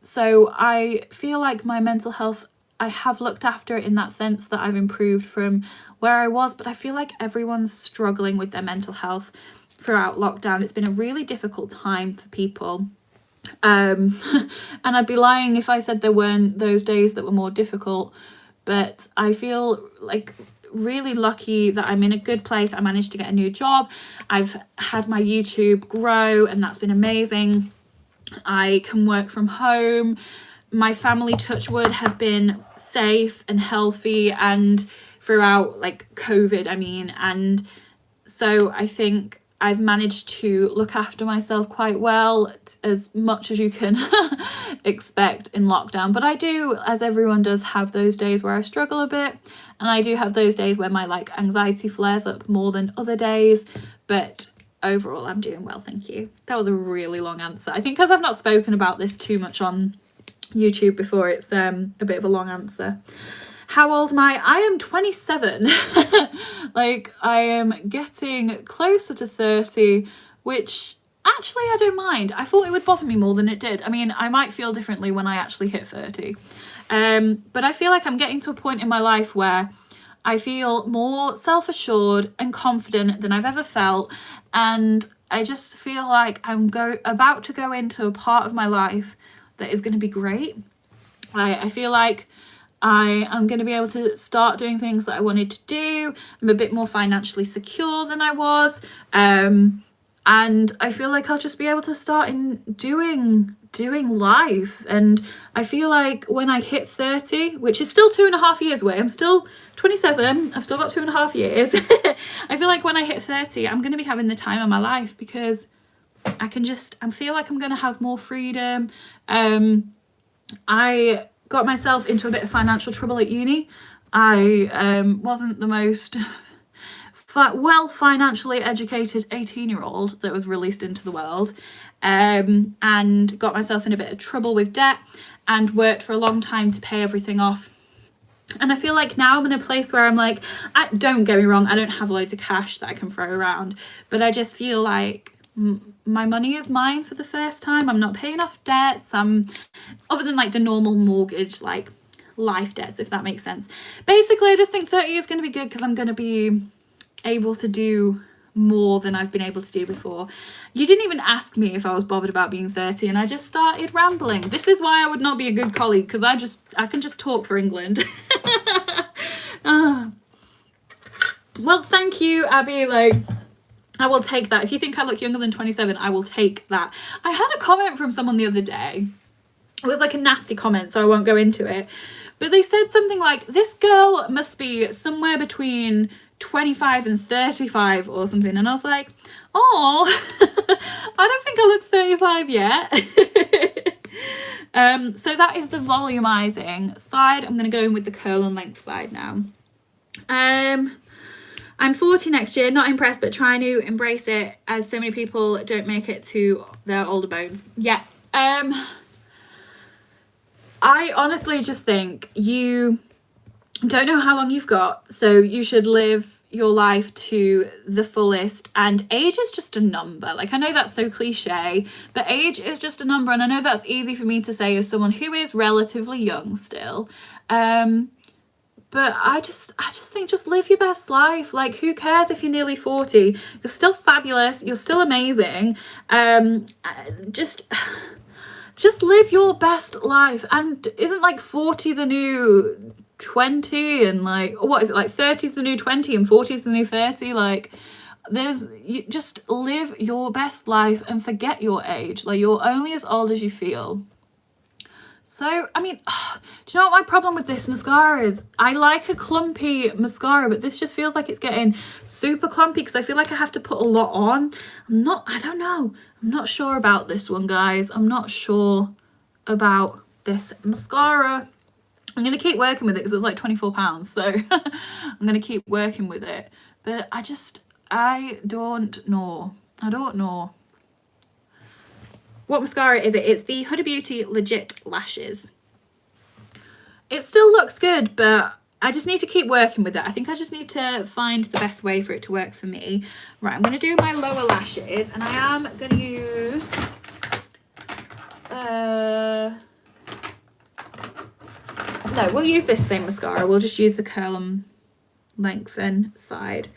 So I feel like my mental health, I have looked after it in that sense that I've improved from where I was, but I feel like everyone's struggling with their mental health throughout lockdown. It's been a really difficult time for people. And I'd be lying if I said there weren't those days that were more difficult, but I feel like really lucky that I'm in a good place. I managed to get a new job. I've had my YouTube grow, and that's been amazing. I can work from home. My family, touch wood, have been safe and healthy, and throughout like COVID, I mean, and so I think I've managed to look after myself quite well, as much as you can expect in lockdown. But I do, as everyone does, have those days where I struggle a bit, and I do have those days where my like anxiety flares up more than other days. But overall, I'm doing well, thank you. That was a really long answer. I think because I've not spoken about this too much on YouTube before, it's a bit of a long answer. How old am I? I am 27. Like, I am getting closer to 30, which actually I don't mind. I thought it would bother me more than it did. I mean, I might feel differently when I actually hit 30. But I feel like I'm getting to a point in my life where I feel more self-assured and confident than I've ever felt. And I just feel like I'm about to go into a part of my life that is going to be great. I feel like I am going to be able to start doing things that I wanted to do. I'm a bit more financially secure than I was. And I feel like I'll just be able to start in doing life. And I feel like when I hit 30, which is still 2.5 years away, I'm still 27, I've still got 2.5 years. I feel like when I hit 30, I'm going to be having the time of my life, because I feel like I'm going to have more freedom. I got myself into a bit of financial trouble at uni. I wasn't the most well financially educated 18-year-old that was released into the world, and got myself in a bit of trouble with debt and worked for a long time to pay everything off. And I feel like now I'm in a place where I'm like, don't get me wrong, I don't have loads of cash that I can throw around, but I just feel like my money is mine for the first time. I'm not paying off debts. Other than like the normal mortgage, like life debts, if that makes sense. Basically, I just think 30 is going to be good, because I'm going to be able to do more than I've been able to do before. You didn't even ask me if I was bothered about being 30, and I just started rambling. This is why I would not be a good colleague, because I can just talk for England. Well, thank you, Abby. Like, I will take that. If you think I look younger than 27, I will take that. I had a comment from someone the other day. It was like a nasty comment, so I won't go into it. But they said something like, this girl must be somewhere between 25 and 35 or something. And I was like, oh, I don't think I look 35 yet. So that is the volumizing side. I'm going to go in with the curl and length side now. I'm 40 next year, not impressed, but trying to embrace it, as so many people don't make it to their older bones. Yeah. I honestly just think you don't know how long you've got, so you should live your life to the fullest, and age is just a number. Like, I know that's so cliche, but age is just a number, and I know that's easy for me to say as someone who is relatively young still. But But I just think just live your best life. Like, who cares if you're nearly 40? You're still fabulous. You're still amazing. Just live your best life. And isn't like 40 the new 20? And like, what is it, like 30's the new 20 and 40's the new 30? Like, you just live your best life and forget your age. Like, you're only as old as you feel. So, I mean, do you know what my problem with this mascara is? I like a clumpy mascara, but this just feels like it's getting super clumpy because I feel like I have to put a lot on. I don't know. I'm not sure about this one, guys. I'm not sure about this mascara. I'm going to keep working with it because it's like £24, so I'm going to keep working with it. But I don't know. I don't know. What mascara is it? It's the Huda Beauty Legit Lashes. It still looks good, but I just need to keep working with it. I think I just need to find the best way for it to work for me. Right, I'm going to do my lower lashes, and I am going to use... No, we'll use this same mascara. We'll just use the Curl and Lengthen side.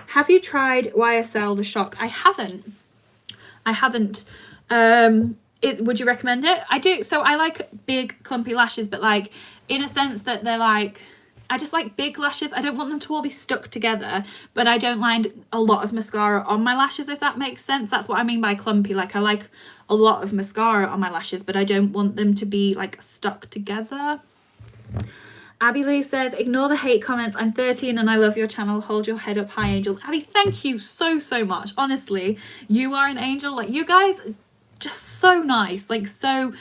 Have you tried YSL The Shock? I haven't. Would you recommend it? I do. So I like big clumpy lashes, but like in a sense that they're like, I just like big lashes. I don't want them to all be stuck together, but I don't mind a lot of mascara on my lashes, if that makes sense. That's what I mean by clumpy. Like, I like a lot of mascara on my lashes, but I don't want them to be like stuck together. Abby Lee says, ignore the hate comments. I'm 13 and I love your channel. Hold your head up high, Angel. Abby, thank you so much. Honestly, you are an angel. Like, you guys just so nice, like so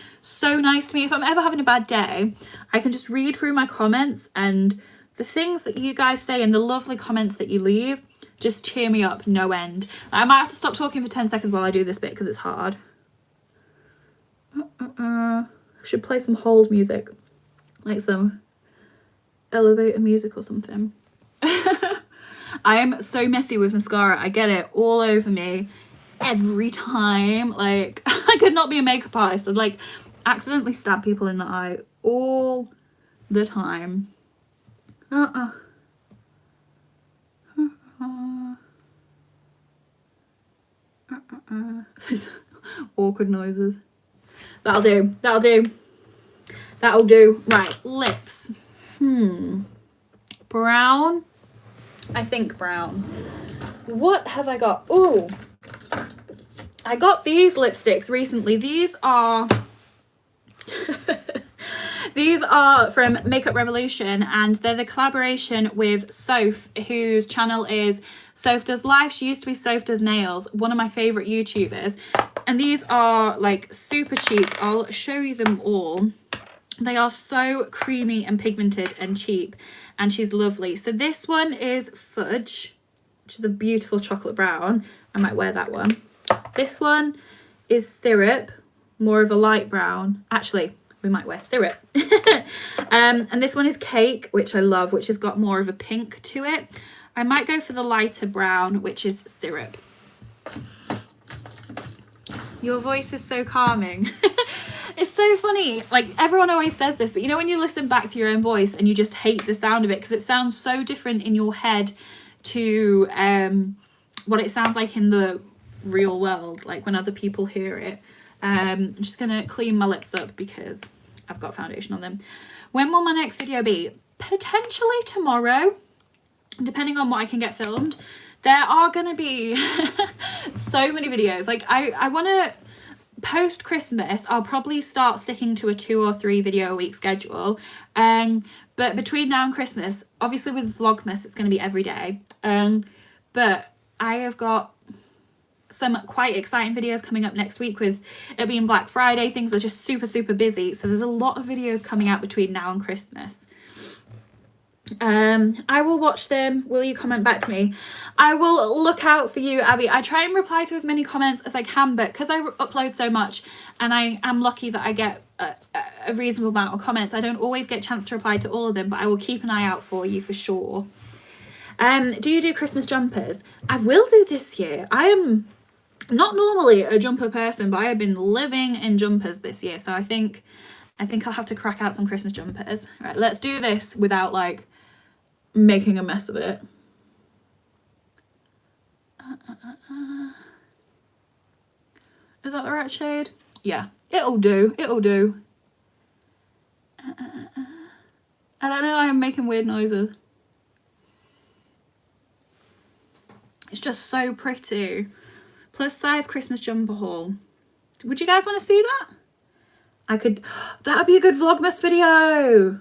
nice to me. If I'm ever having a bad day, I can just read through my comments, and the things that you guys say and the lovely comments that you leave just cheer me up no end. I might have to stop talking for 10 seconds while I do this bit because it's hard. I should play some hold music, like some elevator music or something. I am so messy with mascara. I get it all over me every time. Like, I could not be a makeup artist. I'd like accidentally stab people in the eye all the time. Awkward noises. That'll do. Right, lips. Brown. I think brown. What have I got? Ooh, I got these lipsticks recently. These are these are from Makeup Revolution, and they're the collaboration with Soph, whose channel is Soph Does Life. She used to be Soph Does Nails, one of my favorite YouTubers. And these are like super cheap. I'll show you them all. They are so creamy and pigmented and cheap, and she's lovely. So this one is Fudge, which is a beautiful chocolate brown. I might wear that one. This one is Syrup, more of a light brown. Actually, we might wear Syrup. And this one is Cake, which I love, which has got more of a pink to it. I might go for the lighter brown, which is Syrup. Your voice is so calming. It's so funny. Like, everyone always says this, but you know when you listen back to your own voice and you just hate the sound of it because it sounds so different in your head to what it sounds like in the real world, like when other people hear it. I'm just gonna clean my lips up because I've got foundation on them. When will my next video be? Potentially tomorrow, depending on what I can get filmed. There are gonna be so many videos. Like, I want to post Christmas. I'll probably start sticking to a 2 or 3 video a week schedule. But between now and Christmas, obviously with Vlogmas, it's going to be every day. But I have got some quite exciting videos coming up next week with it being Black Friday. Things are just super busy. So there's a lot of videos coming out between now and Christmas. I will watch them. Will you comment back to me? I will look out for you, Abby. I try and reply to as many comments as I can, but because I upload so much and I am lucky that I get a reasonable amount of comments, I don't always get a chance to reply to all of them, but I will keep an eye out for you for sure. Do you do Christmas jumpers? I will do this year. I am not normally a jumper person, but I have been living in jumpers this year, so I think I'll have to crack out some Christmas jumpers. Right, let's do this without like making a mess of it. Is that the right shade? Yeah, it'll do, it'll do. I don't know, I am making weird noises. It's just so pretty. Plus size Christmas jumper haul. Would you guys want to see that? I could, that'd be a good Vlogmas video.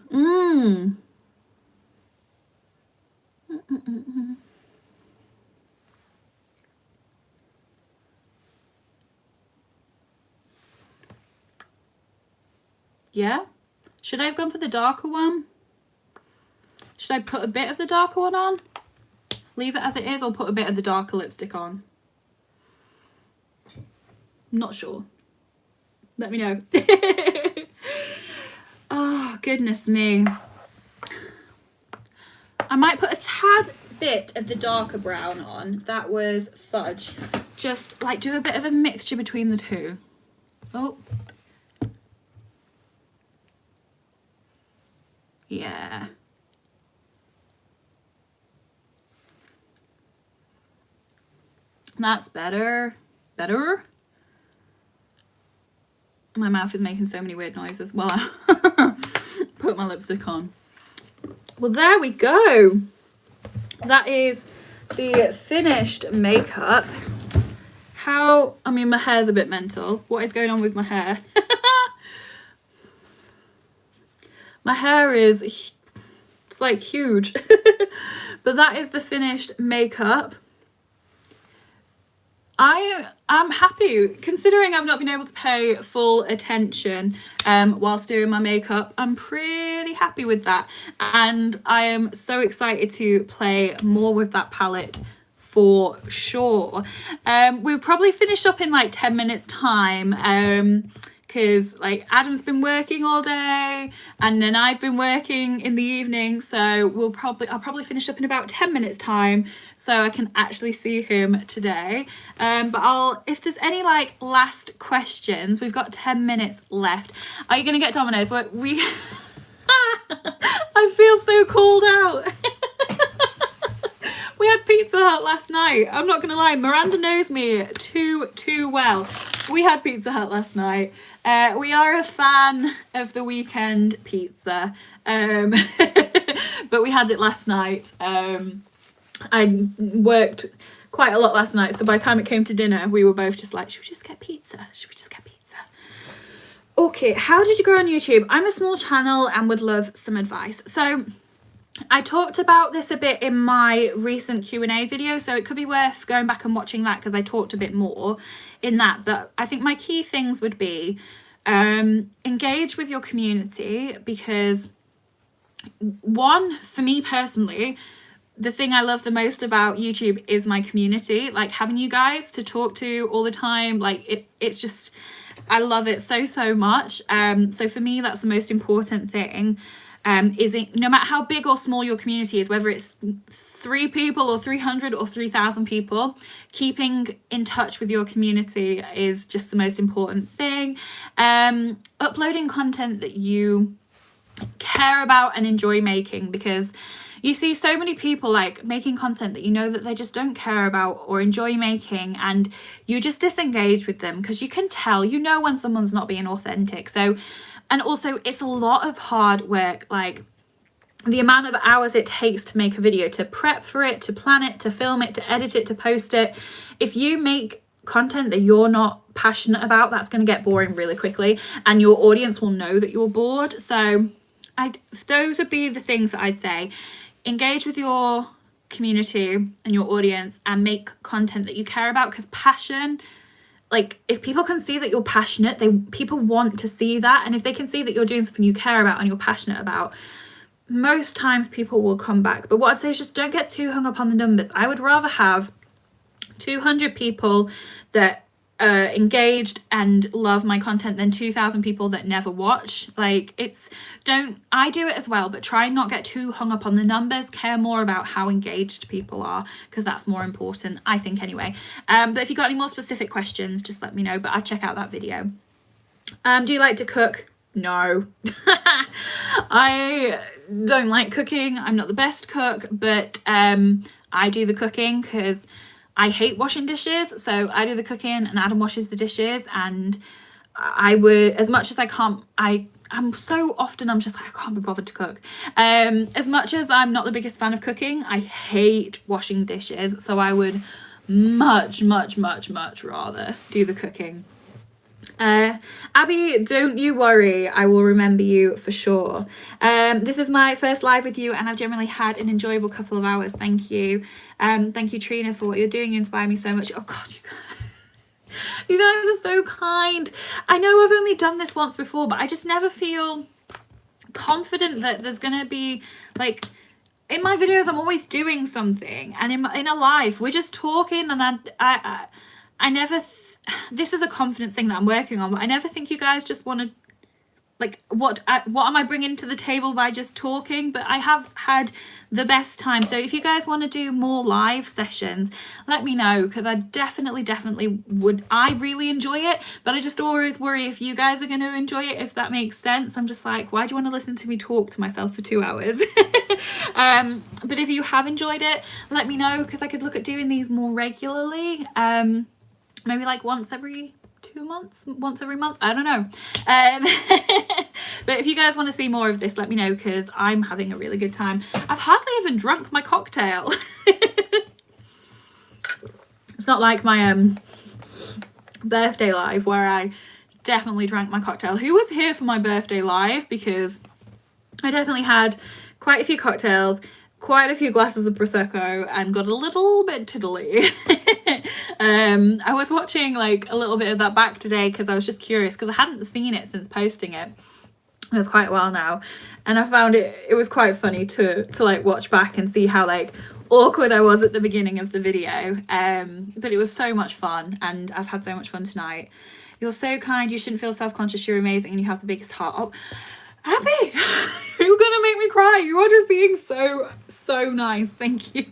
Yeah? Should I have gone for the darker one? Should I put a bit of the darker one on? Leave it as it is, or put a bit of the darker lipstick on? I'm not sure. Let me know. Oh, goodness me. I might put a tad bit of the darker brown on. That was fudge. Just like do a bit of a mixture between the two. Oh. Yeah. That's better. Better. My mouth is making so many weird noises while I put my lipstick on. Well, there we go. That is the finished makeup. How, I mean, my hair's a bit mental. What is going on with my hair? My hair is, it's like huge. But that is the finished makeup. I am happy, considering I've not been able to pay full attention whilst doing my makeup. I'm pretty happy with that, and I am so excited to play more with that palette for sure. We'll probably finish up in like 10 minutes time, because like Adam's been working all day and then I've been working in the evening, so I'll probably finish up in about 10 minutes time so I can actually see him today. But if there's any like last questions, we've got 10 minutes left. Are you gonna get Domino's? We I feel so called out. We had Pizza Hut last night. I'm not gonna lie, Miranda knows me too well. We had Pizza Hut last night. We are a fan of the weekend pizza, but we had it last night. I worked quite a lot last night, so by the time it came to dinner, we were both just like, should we just get pizza? Should we just get pizza? Okay, how did you grow on YouTube? I'm a small channel and would love some advice. So I talked about this a bit in my recent Q&A video, so it could be worth going back and watching that because I talked a bit more in that. But I think my key things would be engage with your community, because one, for me personally, the thing I love the most about YouTube is my community, like having you guys to talk to all the time. Like it's just, I love it so much. So for me, that's the most important thing. No matter how big or small your community is, whether it's 3 people or 300 or 3,000 people, keeping in touch with your community is just the most important thing. Uploading content that you care about and enjoy making, because you see so many people like making content that you know that they just don't care about or enjoy making, and you just disengage with them because you can tell, you know, when someone's not being authentic. So, and also it's a lot of hard work, like the amount of hours it takes to make a video, to prep for it, to plan it, to film it, to edit it, to post it. If you make content that you're not passionate about, that's going to get boring really quickly, and your audience will know that you're bored. So those would be the things that I'd say. Engage with your community and your audience and make content that you care about, because passion, like if people can see that you're passionate, people want to see that. And if they can see that you're doing something you care about and you're passionate about, most times people will come back. But what I'd say is just don't get too hung up on the numbers. I would rather have 200 people that engaged and love my content than 2,000 people that never watch. Like I do it as well, but try and not get too hung up on the numbers. Care more about how engaged people are, because that's more important, I think, anyway. But if you've got any more specific questions, just let me know, but I'll check out that video. Do you like to cook? No. I don't like cooking. I'm not the best cook, but I do the cooking because I hate washing dishes. So I do the cooking and Adam washes the dishes, and I would, as much as I can't, I'm so often I'm just like, I can't be bothered to cook. As much as I'm not the biggest fan of cooking, I hate washing dishes. So I would much rather do the cooking. Abby, don't you worry, I will remember you for sure. This is my first live with you, and I've generally had an enjoyable couple of hours. Thank you. Thank you, Trina, for what you're doing. You inspire me so much. Oh God, you guys are so kind. I know I've only done this once before, but I just never feel confident that there's gonna be, like, in my videos I'm always doing something, and in a live we're just talking, and I never this is a confidence thing that I'm working on, but I never think you guys just want to, like, what am I bringing to the table by just talking? But I have had the best time. So if you guys want to do more live sessions, let me know, because I definitely would. I really enjoy it, but I just always worry if you guys are going to enjoy it, if that makes sense. I'm just like, why do you want to listen to me talk to myself for 2 hours? But if you have enjoyed it, let me know, because I could look at doing these more regularly. Maybe like once every 2 months, once every month, I don't know. But if you guys want to see more of this, let me know, because I'm having a really good time. I've hardly even drunk my cocktail. It's not like my birthday live where I definitely drank my cocktail. Who was here for my birthday live? Because I definitely had quite a few cocktails, quite a few glasses of Prosecco, and got a little bit tiddly. I was watching like a little bit of that back today because I was just curious, because I hadn't seen it since posting it. It was quite a while now, and I found it was quite funny to like watch back and see how like awkward I was at the beginning of the video. But it was so much fun, and I've had so much fun tonight. You're so kind. You shouldn't feel self-conscious. You're amazing, and you have the biggest heart. Oh, Abby, you're gonna make me cry. You are just being so nice. Thank you.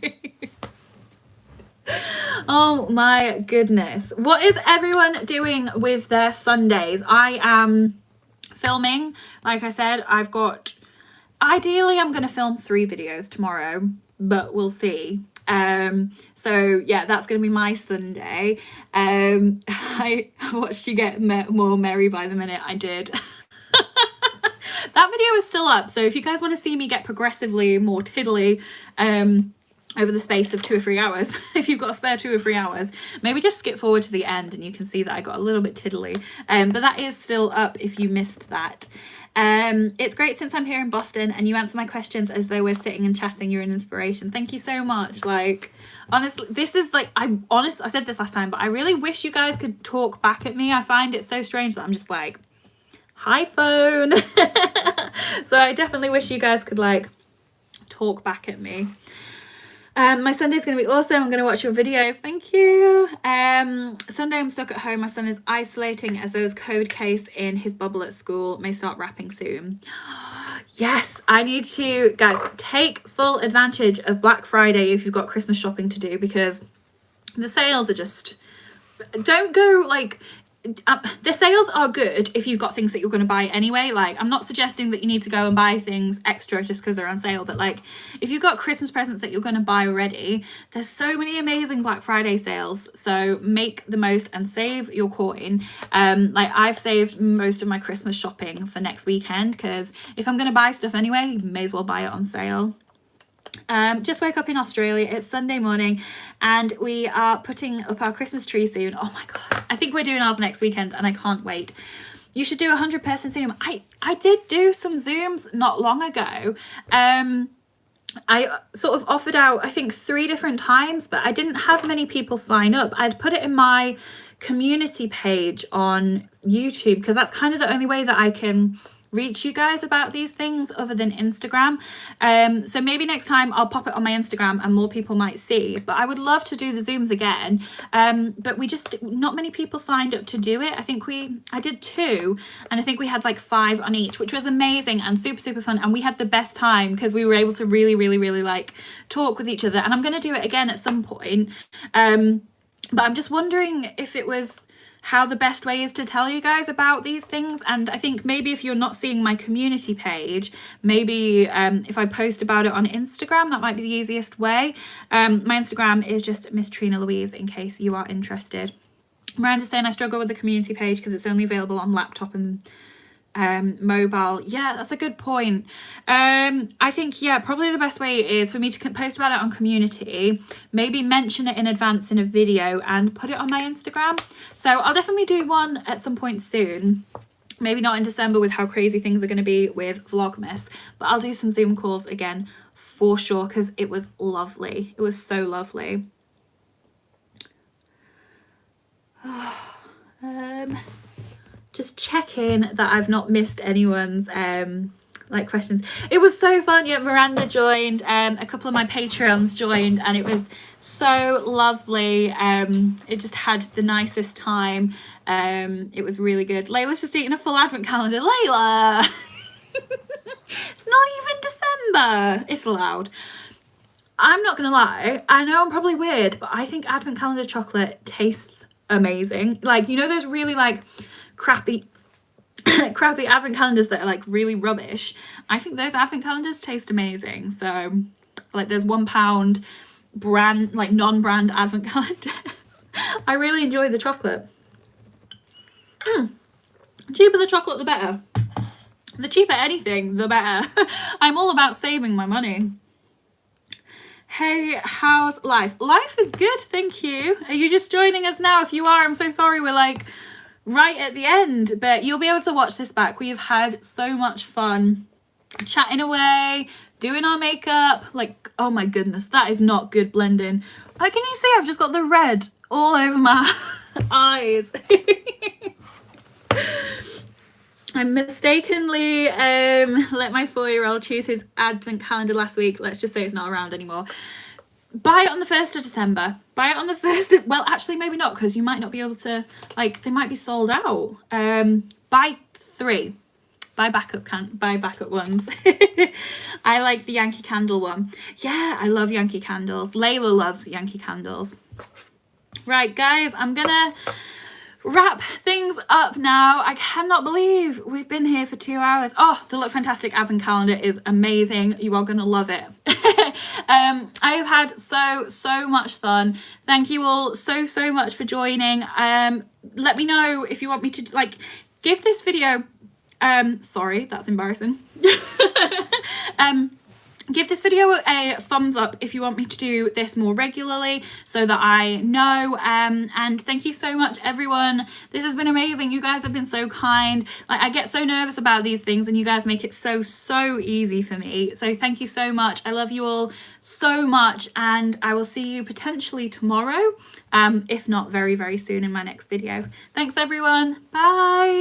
Oh my goodness. What is everyone doing with their Sundays? I am filming. Like I said, ideally I'm gonna film 3 videos tomorrow, but we'll see. So yeah, that's gonna be my Sunday. I watched you get more merry by the minute. I did. That video is still up, so if you guys want to see me get progressively more tiddly over the space of 2 or 3 hours, if you've got a spare 2 or 3 hours, maybe just skip forward to the end and you can see that I got a little bit tiddly. But that is still up if you missed that. It's great since I'm here in Boston and you answer my questions as though we're sitting and chatting. You're an inspiration. Thank you so much. Like, honestly, this is like, I said this last time, but I really wish you guys could talk back at me. I find it so strange that I'm just like, hi phone. So I definitely wish you guys could like talk back at me. My Sunday's gonna be awesome. I'm gonna watch your videos. Thank you. Sunday I'm stuck at home. My son is isolating as there was code case in his bubble at school. May start wrapping soon. Yes, I need to, guys, take full advantage of Black Friday if you've got Christmas shopping to do, because the sales are just, don't go like, the sales are good if you've got things that you're going to buy anyway. Like, I'm not suggesting that you need to go and buy things extra just because they're on sale, but like, if you've got Christmas presents that you're going to buy already, there's so many amazing Black Friday sales, so make the most and save your coin. Like, I've saved most of my Christmas shopping for next weekend, because if I'm going to buy stuff anyway, may as well buy it on sale. Just woke up in Australia. It's Sunday morning and we are putting up our Christmas tree soon. Oh my god, I think we're doing ours next weekend and I can't wait. You should do a 100-person Zoom. I did do some Zooms not long ago. I sort of offered out, I think 3 different times, but I didn't have many people sign up. I'd put it in my community page on YouTube, because that's kind of the only way that I can reach you guys about these things other than Instagram. So maybe next time I'll pop it on my Instagram and more people might see. But I would love to do the Zooms again. But we just, not many people signed up to do it. I think I did 2 and I think we had like 5 on each, which was amazing and super fun. And we had the best time because we were able to really like talk with each other. And I'm going to do it again at some point. But I'm just wondering if it was how the best way is to tell you guys about these things. And I think maybe if you're not seeing my community page, maybe if I post about it on Instagram, that might be the easiest way. My Instagram is just Miss Trina-Louise, in case you are interested. Miranda's saying I struggle with the community page because it's only available on laptop and mobile. Yeah, that's a good point. I think, yeah, probably the best way is for me to post about it on community, maybe mention it in advance in a video and put it on my Instagram. So I'll definitely do one at some point soon. Maybe not in December with how crazy things are going to be with Vlogmas, but I'll do some Zoom calls again for sure, because it was lovely. It was so lovely. Just checking that I've not missed anyone's like questions. It was so fun. Yeah, Miranda joined, a couple of my Patreons joined, and it was so lovely. It just had the nicest time. It was really good. Layla's just eating a full advent calendar. Layla! It's not even December. It's allowed. I'm not gonna lie, I know I'm probably weird, but I think advent calendar chocolate tastes amazing. Like, you know those really like crappy advent calendars that are like really rubbish? I think those advent calendars taste amazing. So like there's £1 brand, like non-brand advent calendars. I really enjoy the chocolate. Cheaper the chocolate the better. The cheaper anything the better. I'm all about saving my money. Hey, how's life? Life is good, thank you. Are you just joining us now? If you are, I'm so sorry we're like right at the end, but you'll be able to watch this back. We've had so much fun chatting away, doing our makeup. Like, oh my goodness, that is not good blending. Oh, can you see I've just got the red all over my eyes? I mistakenly let my 4-year-old choose his advent calendar last week. Let's just say it's not around anymore. Buy it on the 1st of December. Buy it on the 1st of, well, actually maybe not, because you might not be able to, like, they might be sold out. Buy 3. Buy backup ones. I like the Yankee Candle one. Yeah, I love Yankee candles. Layla loves Yankee candles. Right, guys, I'm gonna wrap things up now. I cannot believe we've been here for 2 hours. Oh, the Look Fantastic advent calendar is amazing. You are gonna love it. I have had so much fun. Thank you all so much for joining. Let me know if you want me to like give this video sorry, that's embarrassing. Give this video a thumbs up if you want me to do this more regularly, so that I know. And thank you so much, everyone. This has been amazing. You guys have been so kind. Like, I get so nervous about these things and you guys make it so easy for me. So thank you so much. I love you all so much, and I will see you potentially tomorrow, if not very soon in my next video. Thanks, everyone. Bye.